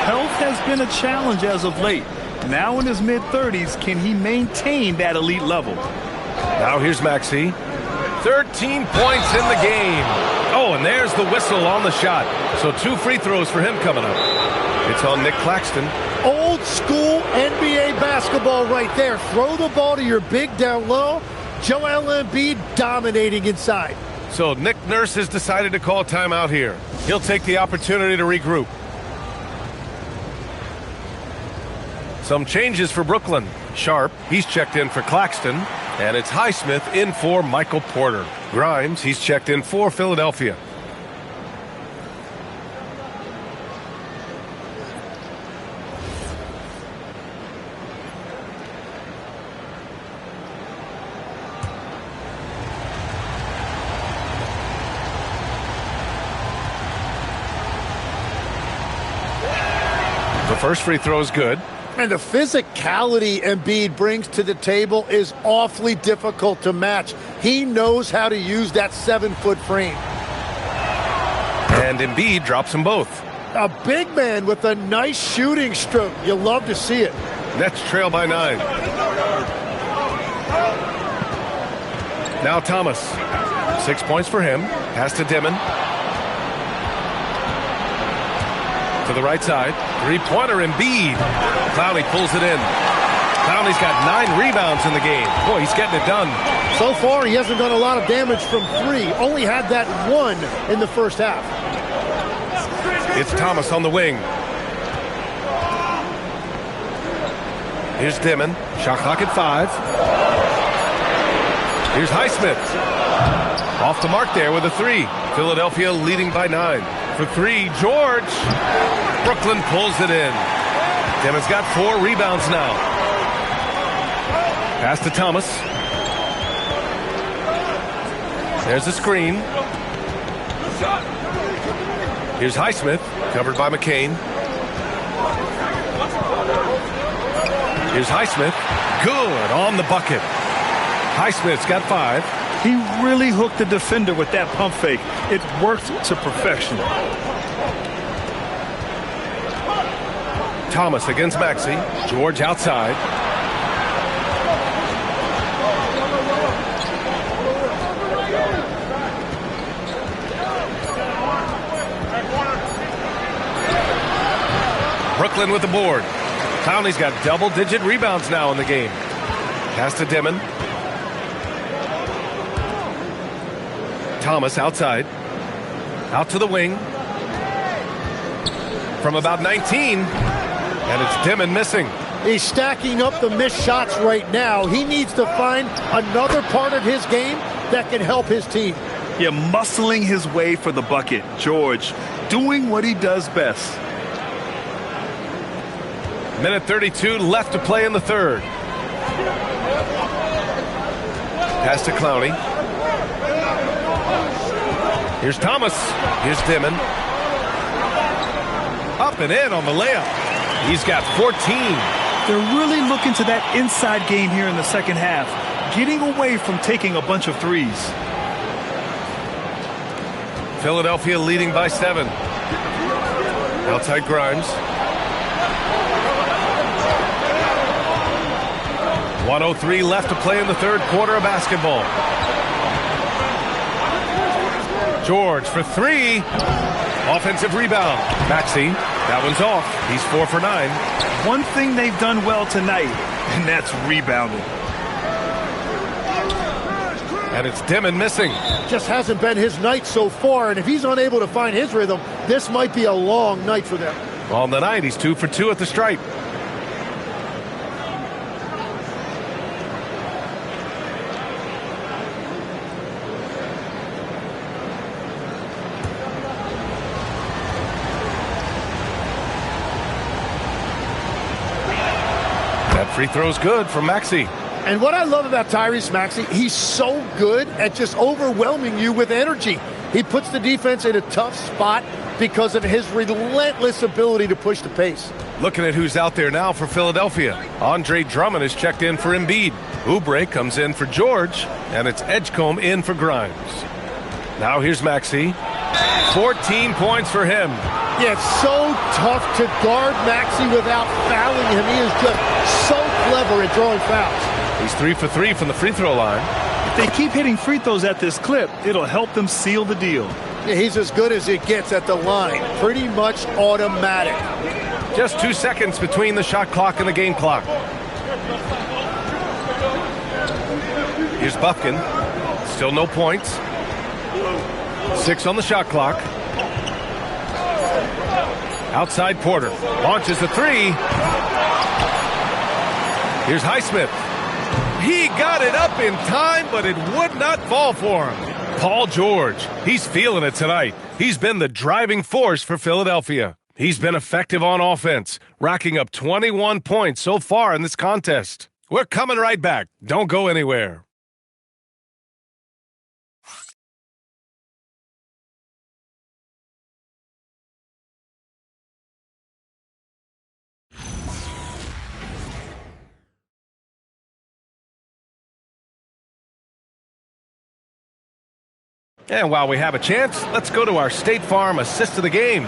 health has been a challenge as of late. Now in his mid-30s, can he maintain that elite level? Now here's Maxey. 13 points in the game. Oh, and there's the whistle on the shot. So 2 free throws for him coming up. It's on Nick Claxton. Old school NBA basketball right there. Throw the ball to your big down low. Joel Embiid dominating inside. So Nick Nurse has decided to call timeout here. He'll take the opportunity to regroup. Some changes for Brooklyn. Sharp, he's checked in for Claxton. And it's Highsmith in for Michael Porter. Grimes, he's checked in for Philadelphia. The first free throw is good. And the physicality Embiid brings to the table is awfully difficult to match. He knows how to use that 7-foot frame. And Embiid drops them both. A big man with a nice shooting stroke. You'll love to see it. Nets trail by 9. Now Thomas. 6 points for him. Pass to Dimon. To the right side. Three-pointer Embiid. Clowney pulls it in. Clowney's got 9 rebounds in the game. Boy, he's getting it done. So far, he hasn't done a lot of damage from 3. Only had that 1 in the first half. It's Thomas on the wing. Here's Dimon. Shot clock at 5. Here's Highsmith. Off the mark there with a 3. Philadelphia leading by 9. For 3, George. Brooklyn pulls it in. Dimon's got 4 rebounds now. Pass to Thomas. There's the screen. Here's Highsmith, covered by McCain. Here's Highsmith. Good on the bucket. Highsmith's got 5. He really hooked the defender with that pump fake. It worked to perfection. Thomas against Maxey. George outside. Brooklyn with the board. Clowney's got double-digit rebounds now in the game. Pass to Dimon. Thomas outside. Out to the wing. From about 19. And it's Dimon missing. He's stacking up the missed shots right now. He needs to find another part of his game that can help his team. Yeah, muscling his way for the bucket. George doing what he does best. Minute 32 left to play in the third. Pass to Clowney. Here's Thomas. Here's Dimon. Up and in on the layup. He's got 14. They're really looking to that inside game here in the second half, getting away from taking a bunch of threes. Philadelphia leading by 7. Outside Grimes. 1:03 left to play in the third quarter of basketball. George for 3. Offensive rebound. Maxey. That one's off. He's 4 for 9. One thing they've done well tonight, and that's rebounding. And it's Dimon missing. Just hasn't been his night so far, and if he's unable to find his rhythm, this might be a long night for them. On the night, he's 2 for 2 at the stripe. Free throw's good from Maxey. And what I love about Tyrese Maxey, he's so good at just overwhelming you with energy. He puts the defense in a tough spot because of his relentless ability to push the pace. Looking at who's out there now for Philadelphia. Andre Drummond is checked in for Embiid. Oubre comes in for George, and it's Edgecombe in for Grimes. Now here's Maxey. 14 points for him. Yeah, it's so tough to guard Maxey without fouling him. He is just so clever at drawing fouls. He's 3 for 3 from the free throw line. If they keep hitting free throws at this clip, it'll help them seal the deal. Yeah, he's as good as it gets at the line. Pretty much automatic. Just 2 seconds between the shot clock and the game clock. Here's Buffkin. Still no points. 6 on the shot clock. Outside Porter. Launches a 3. Here's Highsmith. He got it up in time, but it would not fall for him. Paul George. He's feeling it tonight. He's been the driving force for Philadelphia. He's been effective on offense, racking up 21 points so far in this contest. We're coming right back. Don't go anywhere. And while we have a chance, let's go to our State Farm assist of the game.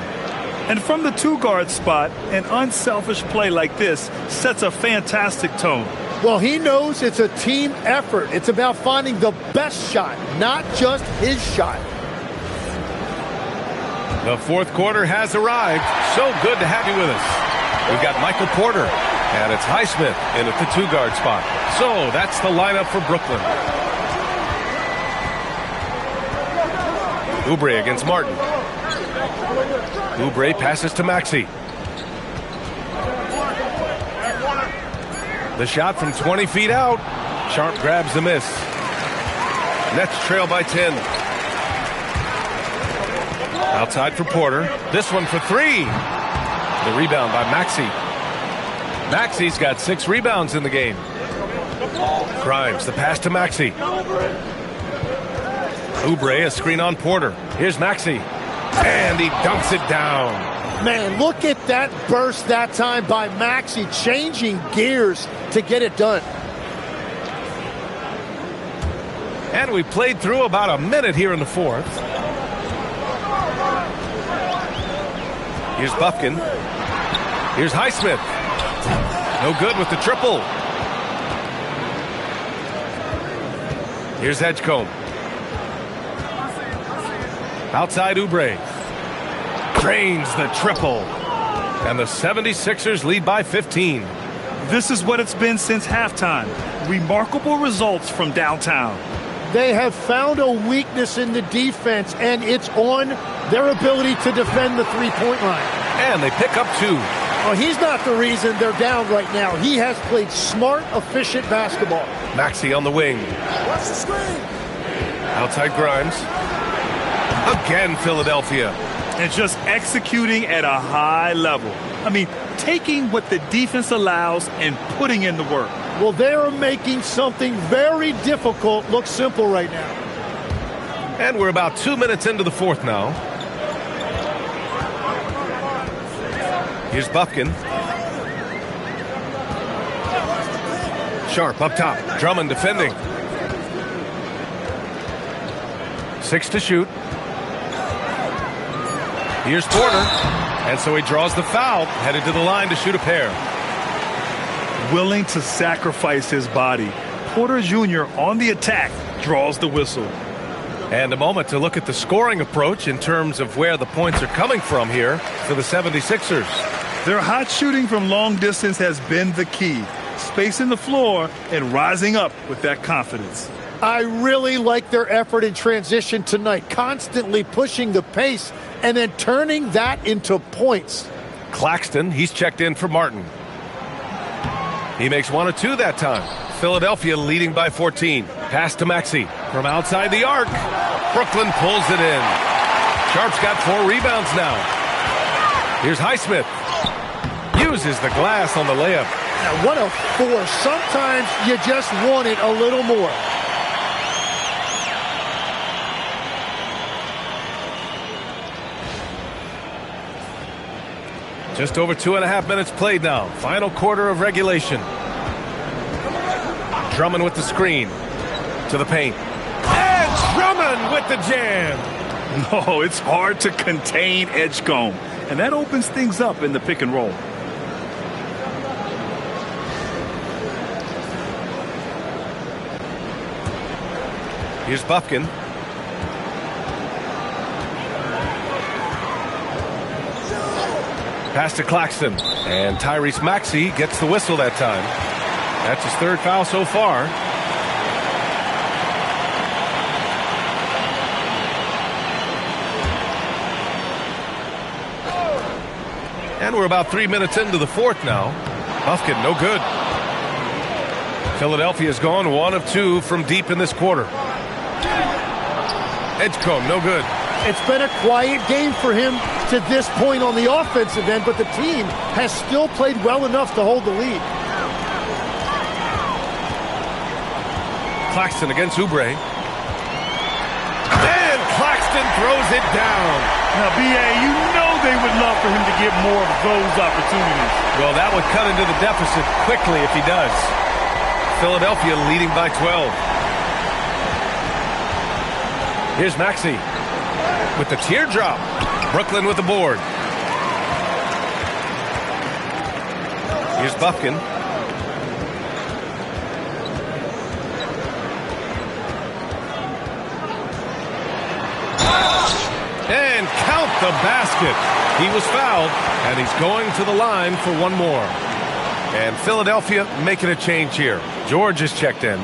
And from the two-guard spot, an unselfish play like this sets a fantastic tone. Well, he knows it's a team effort. It's about finding the best shot, not just his shot. The fourth quarter has arrived. So good to have you with us. We've got Michael Porter, and it's Highsmith in at the two-guard spot. So that's the lineup for Brooklyn. Oubre against Martin. Oubre passes to Maxey. The shot from 20 feet out. Sharp grabs the miss. Nets trail by 10. Outside for Porter. This one for 3. The rebound by Maxey. Maxey's got 6 rebounds in the game. Grimes, the pass to Maxey. Oubre, a screen on Porter. Here's Maxey. And he dunks it down. Man, look at that burst that time by Maxey, changing gears to get it done. And we played through about a minute here in the fourth. Here's Buffkin. Here's Highsmith. No good with the triple. Here's Edgecombe. Outside Oubre. Drains the triple. And the 76ers lead by 15. This is what it's been since halftime. Remarkable results from downtown. They have found a weakness in the defense, and it's on their ability to defend the three-point line. And they pick up 2. Well, he's not the reason they're down right now. He has played smart, efficient basketball. Maxey on the wing. Watch the screen. Outside Grimes. Again, Philadelphia. And just executing at a high level. I mean, taking what the defense allows and putting in the work. Well, they're making something very difficult look simple right now. And we're about 2 minutes into the fourth now. Here's Buffkin. Sharp up top. Drummond defending. 6 to shoot. Here's Porter. And so he draws the foul, headed to the line to shoot a pair. Willing to sacrifice his body. Porter Jr. on the attack draws the whistle. And a moment to look at the scoring approach in terms of where the points are coming from here for the 76ers. Their hot shooting from long distance has been the key. Spacing the floor and rising up with that confidence. I really like their effort in transition tonight, constantly pushing the pace and then turning that into points. Claxton, he's checked in for Martin. He makes 1 of 2 that time. Philadelphia leading by 14. Pass to Maxey from outside the arc. Brooklyn pulls it in. Sharp's got 4 rebounds now. Here's Highsmith. Uses the glass on the layup. Now, what a force. Sometimes you just want it a little more. Just over 2.5 minutes played now. Final quarter of regulation. Drummond with the screen. To the paint. And Drummond with the jam. No, it's hard to contain Edgecombe. And that opens things up in the pick and roll. Here's Bufkin. Pass to Claxton. And Tyrese Maxey gets the whistle that time. That's his third foul so far. And we're about 3 minutes into the fourth now. Bufkin, no good. Philadelphia's gone 1 of 2 from deep in this quarter. Edgecombe, no good. It's been a quiet game for him to this point on the offensive end, but the team has still played well enough to hold the lead. Claxton against Oubre. And Claxton throws it down. Now, B.A., you know they would love for him to get more of those opportunities. Well, that would cut into the deficit quickly if he does. Philadelphia leading by 12. Here's Maxey with the teardrop. Brooklyn with the board. Here's Bufkin. And count the basket. He was fouled, and he's going to the line for one more. And Philadelphia making a change here. George is checked in.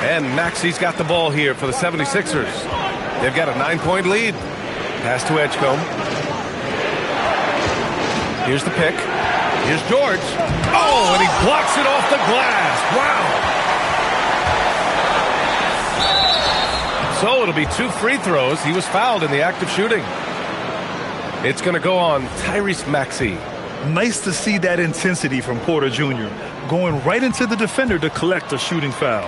And Maxey's got the ball here for the 76ers. They've got a 9-point lead. Pass to Edgecombe. Here's the pick. Here's George. Oh, and he blocks it off the glass. Wow. So it'll be 2 free throws. He was fouled in the act of shooting. It's going to go on Tyrese Maxey. Nice to see that intensity from Porter Jr. going right into the defender to collect a shooting foul.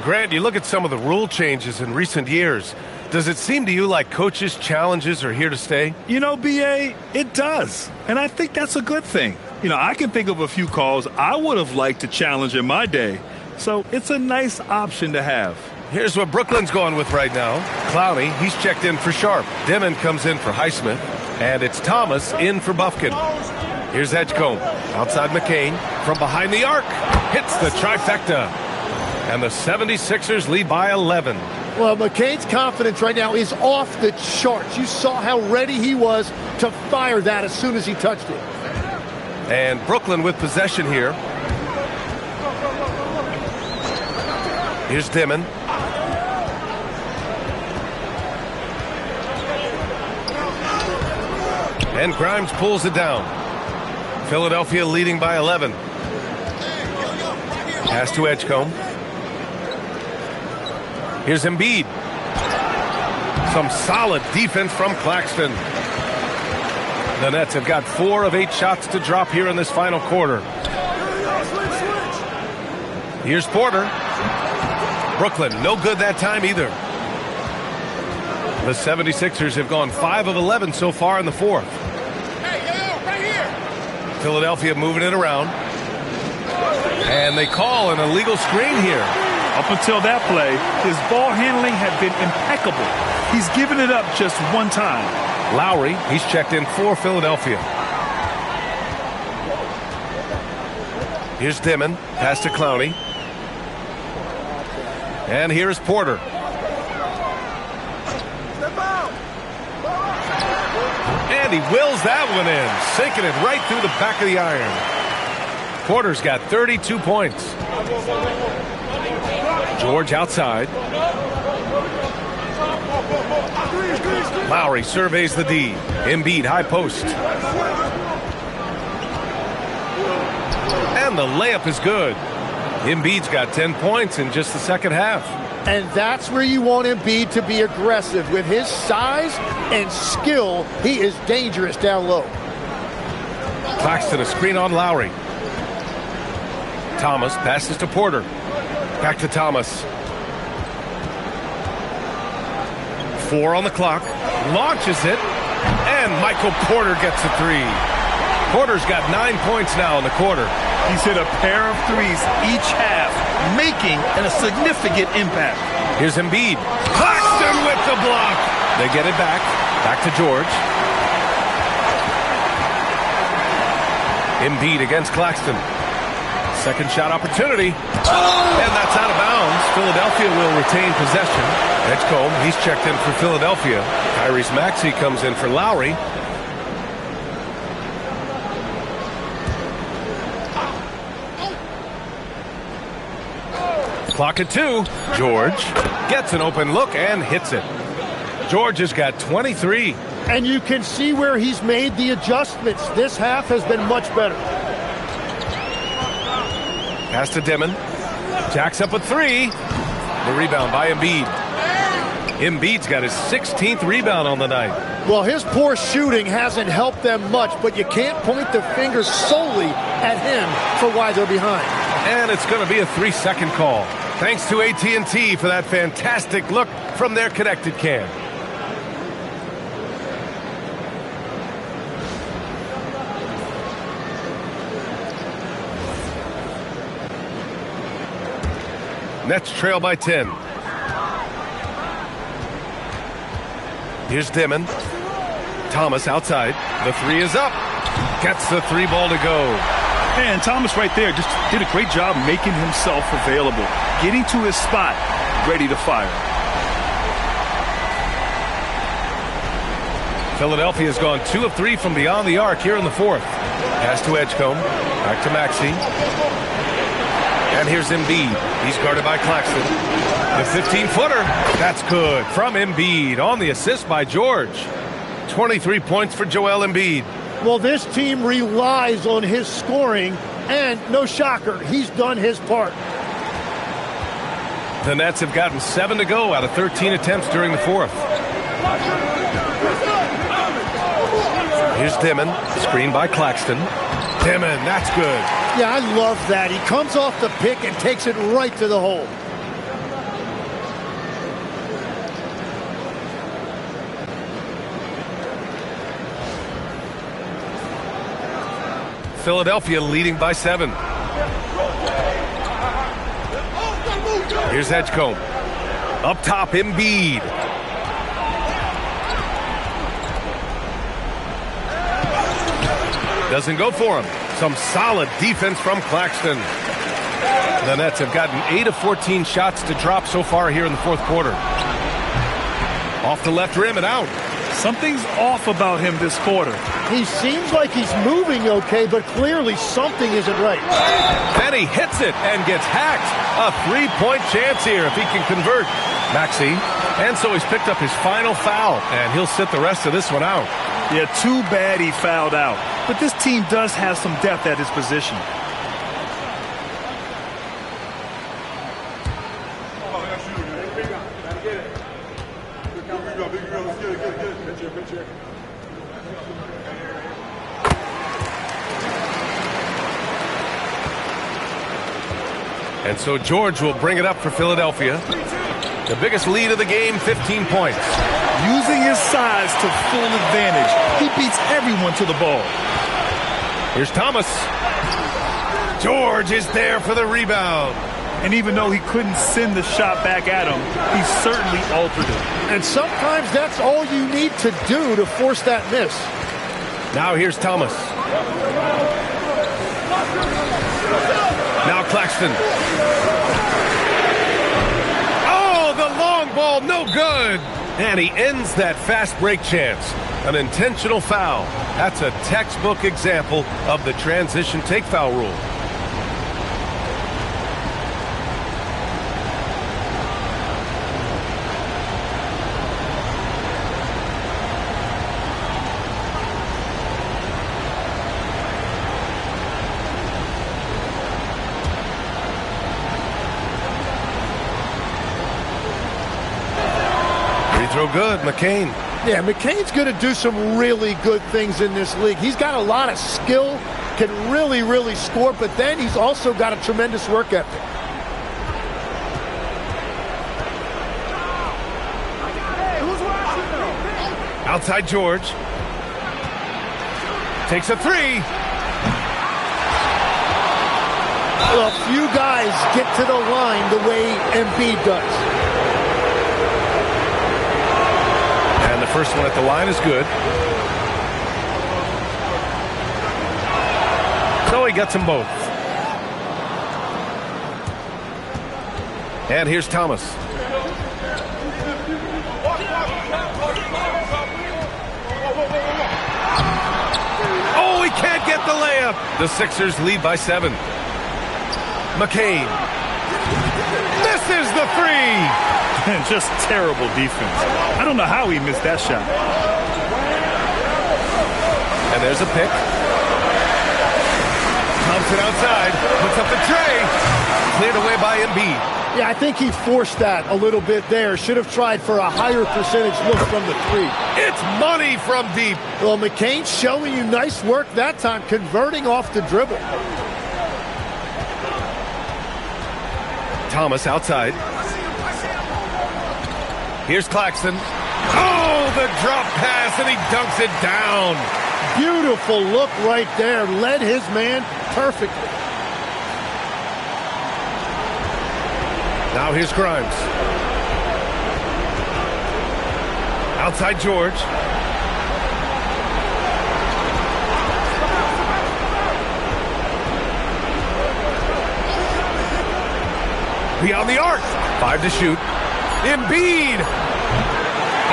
Grant, you look at some of the rule changes in recent years. Does it seem to you like coaches' challenges are here to stay? You know, B.A., it does. And I think that's a good thing. You know, I can think of a few calls I would have liked to challenge in my day. So it's a nice option to have. Here's what Brooklyn's going with right now. Clowney, he's checked in for Sharp. Dimon comes in for Highsmith. And it's Thomas in for Bufkin. Here's Edgecombe. Outside McCain. From behind the arc. Hits the trifecta. And the 76ers lead by 11. Well, McCain's confidence right now is off the charts. You saw how ready he was to fire that as soon as he touched it. And Brooklyn with possession here. Here's Dimon. And Grimes pulls it down. Philadelphia leading by 11. Pass to Edgecombe. Here's Embiid. Some solid defense from Claxton. The Nets have got 4 of 8 shots to drop here in this final quarter. Here's Porter. Brooklyn, no good that time either. The 76ers have gone 5 of 11 so far in the fourth. Philadelphia moving it around. And they call an illegal screen here. Up until that play, his ball handling had been impeccable. He's given it up just one time. Lowry, he's checked in for Philadelphia. Here's Dimon. Pass to Clowney. And here's Porter. And he wills that one in, sinking it right through the back of the iron. Porter's got 32 points. George outside. Lowry surveys the D. Embiid high post. And the layup is good. Embiid's got 10 points in just the second half. And that's where you want Embiid to be aggressive. With his size and skill, he is dangerous down low. Claxton, a screen on Lowry. Thomas passes to Porter. Back to Thomas. 4 on the clock. Launches it. And Michael Porter gets a 3. Porter's got 9 points now in the quarter. He's hit a pair of threes each half, making a significant impact. Here's Embiid. Claxton with the block. They get it back. Back to George. Embiid against Claxton. Second shot opportunity. And that's out of bounds. Philadelphia will retain possession. Edgecombe, he's checked in for Philadelphia. Tyrese Maxey comes in for Lowry. Clock at 2. George gets an open look and hits it. George has got 23. And you can see where he's made the adjustments. This half has been much better. Pass to Dimon. Jacks up a 3. The rebound by Embiid. Embiid's got his 16th rebound on the night. Well, his poor shooting hasn't helped them much, but you can't point the finger solely at him for why they're behind. And it's going to be a 3-second call. Thanks to AT&T for that fantastic look from their connected cam. Nets trail by 10. Here's Dimon. Thomas outside. The 3 is up. Gets the 3 ball to go. And Thomas right there just did a great job making himself available, getting to his spot, ready to fire. Philadelphia has gone 2 of 3 from beyond the arc here in the 4th. Pass to Edgecombe. Back to Maxey. And here's Embiid. He's guarded by Claxton. The 15-footer. That's good from Embiid on the assist by George. 23 points for Joel Embiid. Well, this team relies on his scoring, and no shocker, he's done his part. The Nets have gotten 7 to go out of 13 attempts during the 4th. Here's Dimon, screened by Claxton. Dimon, that's good. Yeah, I love that. He comes off the pick and takes it right to the hole. Philadelphia leading by 7. Here's Edgecombe. Up top, Embiid. Doesn't go for him. Some solid defense from Claxton. The Nets have gotten 8 of 14 shots to drop so far here in the 4th quarter. Off the left rim and out. Something's off about him this quarter. He seems like he's moving okay, but clearly something isn't right. And he hits it and gets hacked. A 3-point chance here if he can convert. Maxey. And so he's picked up his final foul, and he'll sit the rest of this one out. Yeah, too bad he fouled out. But this team does have some depth at his position. And so George will bring it up for Philadelphia. The biggest lead of the game, 15 points. Using his size to full advantage, he beats everyone to the ball. Here's Thomas. George is there for the rebound. And even though he couldn't send the shot back at him, he certainly altered it. And sometimes that's all you need to do to force that miss. Now here's Thomas. Now Claxton. Oh, the long ball, no good. And he ends that fast break chance. An intentional foul. That's a textbook example of the transition take foul rule. throw good, McCain. Yeah, McCain's going to do some really good things in this league. He's got a lot of skill, can really, really score, but then he's also got a tremendous work ethic. Outside George. Takes a three. Well, few guys get to the line the way Embiid does. And the first one at the line is good. So he gets them both. And here's Thomas. Oh, he can't get the layup. The Sixers lead by 7. McCain misses the three. Just terrible defense. I don't know how he missed that shot. And there's a pick. Thompson outside, puts up the tray. Cleared away by Embiid. Yeah, I think he forced that a little bit there. Should have tried for a higher percentage look from the three. It's money from deep. Well, McCain showing you nice work that time, converting off the dribble. Thomas outside. Here's Claxton. Oh, the drop pass, and he dunks it down. Beautiful look right there. Led his man perfectly. Now here's Grimes. Outside George. Beyond the arc. 5 to shoot. Embiid.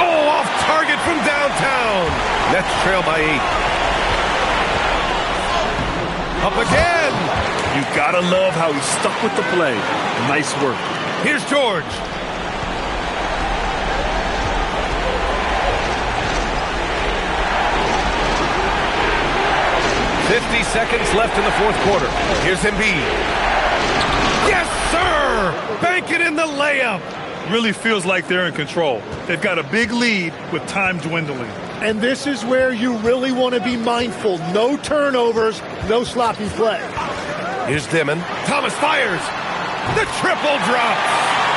Oh, off target from downtown. Nets trail by 8. Up again. You gotta love how he stuck with the play. Nice work. Here's George. "50 seconds left in the fourth quarter. Here's Embiid. Yes, sir! Bank it in the layup. Really feels like they're in control. They've got a big lead with time dwindling. And this is where you really want to be mindful. No turnovers, no sloppy play. Here's Dimon. Thomas fires. The triple drop.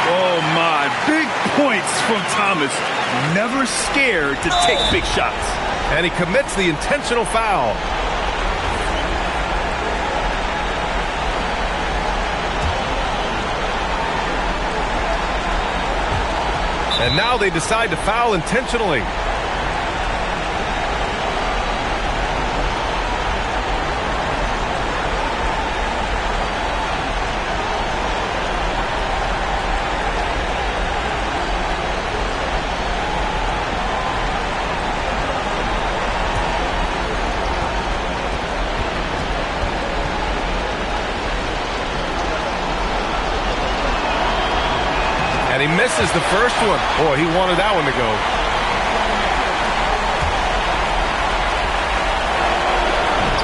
Oh, my. Big points from Thomas. Never scared to take big shots. And he commits the intentional foul. And now they decide to foul intentionally. He misses the first one. Boy, he wanted that one to go.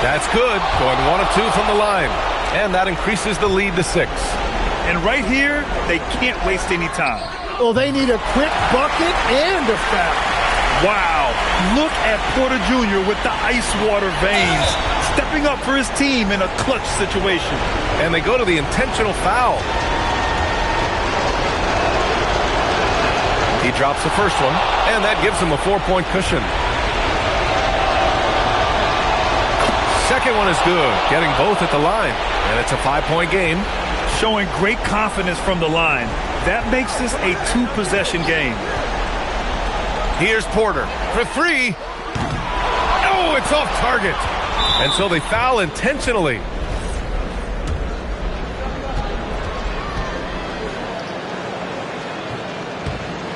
That's good. Going 1 of 2 from the line. And that increases the lead to 6. And right here, they can't waste any time. Well, they need a quick bucket and a foul. Wow. Look at Porter Jr. with the ice water veins. Stepping up for his team in a clutch situation. And they go to the intentional foul. He drops the first one, and that gives him a 4-point cushion. Second one is good, getting both at the line, and it's a 5-point game. Showing great confidence from the line. That makes this a 2-possession game. Here's Porter for 3. Oh, it's off target. And so they foul intentionally.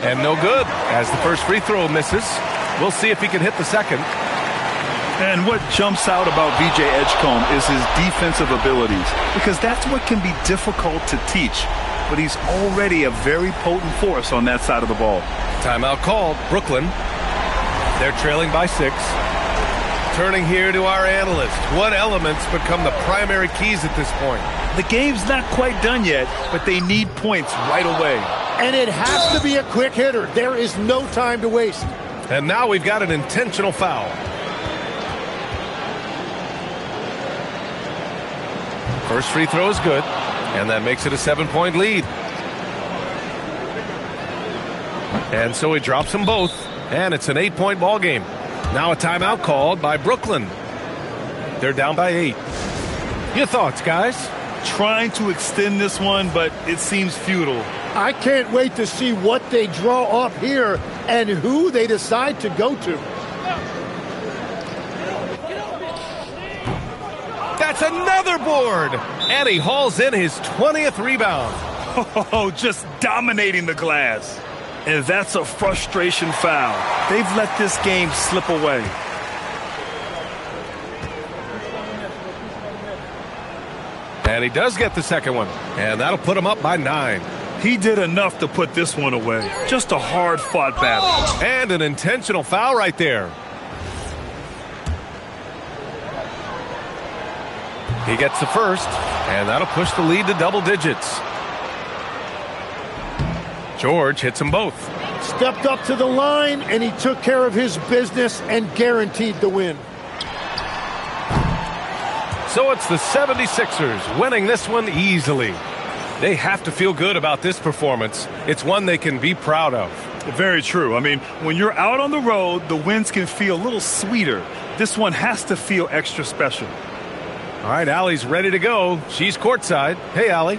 And no good, as the first free throw misses. We'll see if he can hit the second. And what jumps out about VJ Edgecombe is his defensive abilities, because that's what can be difficult to teach. But he's already a very potent force on that side of the ball. Timeout called. Brooklyn. They're trailing by 6. Turning here to our analyst. What elements become the primary keys at this point? The game's not quite done yet, but they need points right away. and it has to be a quick hitter. There is no time to waste. And now we've got an intentional foul. First free throw is good, and that makes it a 7-point lead. And so he drops them both, and it's an 8-point ball game. Now a timeout called by Brooklyn. They're down by 8. Your thoughts, guys? Trying to extend this one, but it seems futile. I can't wait to see what they draw up here and who they decide to go to. That's another board! And he hauls in his 20th rebound. Oh, just dominating the glass. And that's a frustration foul. They've let this game slip away. And he does get the second one. And that'll put him up by 9. He did enough to put this one away. Just a hard-fought battle. And an intentional foul right there. He gets the first, and that'll push the lead to double digits. George hits them both. Stepped up to the line, and he took care of his business and guaranteed the win. So it's the 76ers winning this one easily. They have to feel good about this performance. It's one they can be proud of. Very true. I mean, when you're out on the road, the wins can feel a little sweeter. This one has to feel extra special. All right, Allie's ready to go. She's courtside. Hey, Allie.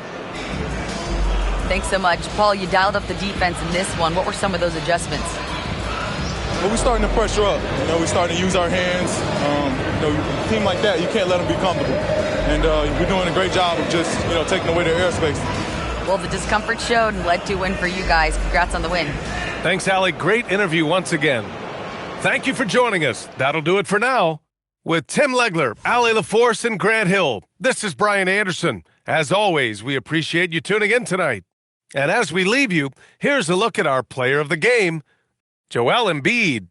Thanks so much. Paul, you dialed up the defense in this one. What were some of those adjustments? Well, we're starting to pressure up. We're starting to use our hands. A team like that, you can't let them be comfortable. And we're doing a great job of just, taking away their airspace. Well, the discomfort showed and led to a win for you guys. Congrats on the win. Thanks, Allie. Great interview once again. Thank you for joining us. That'll do it for now. With Tim Legler, Allie LaForce, and Grant Hill, this is Brian Anderson. As always, we appreciate you tuning in tonight. And as we leave you, here's a look at our player of the game, Joel Embiid.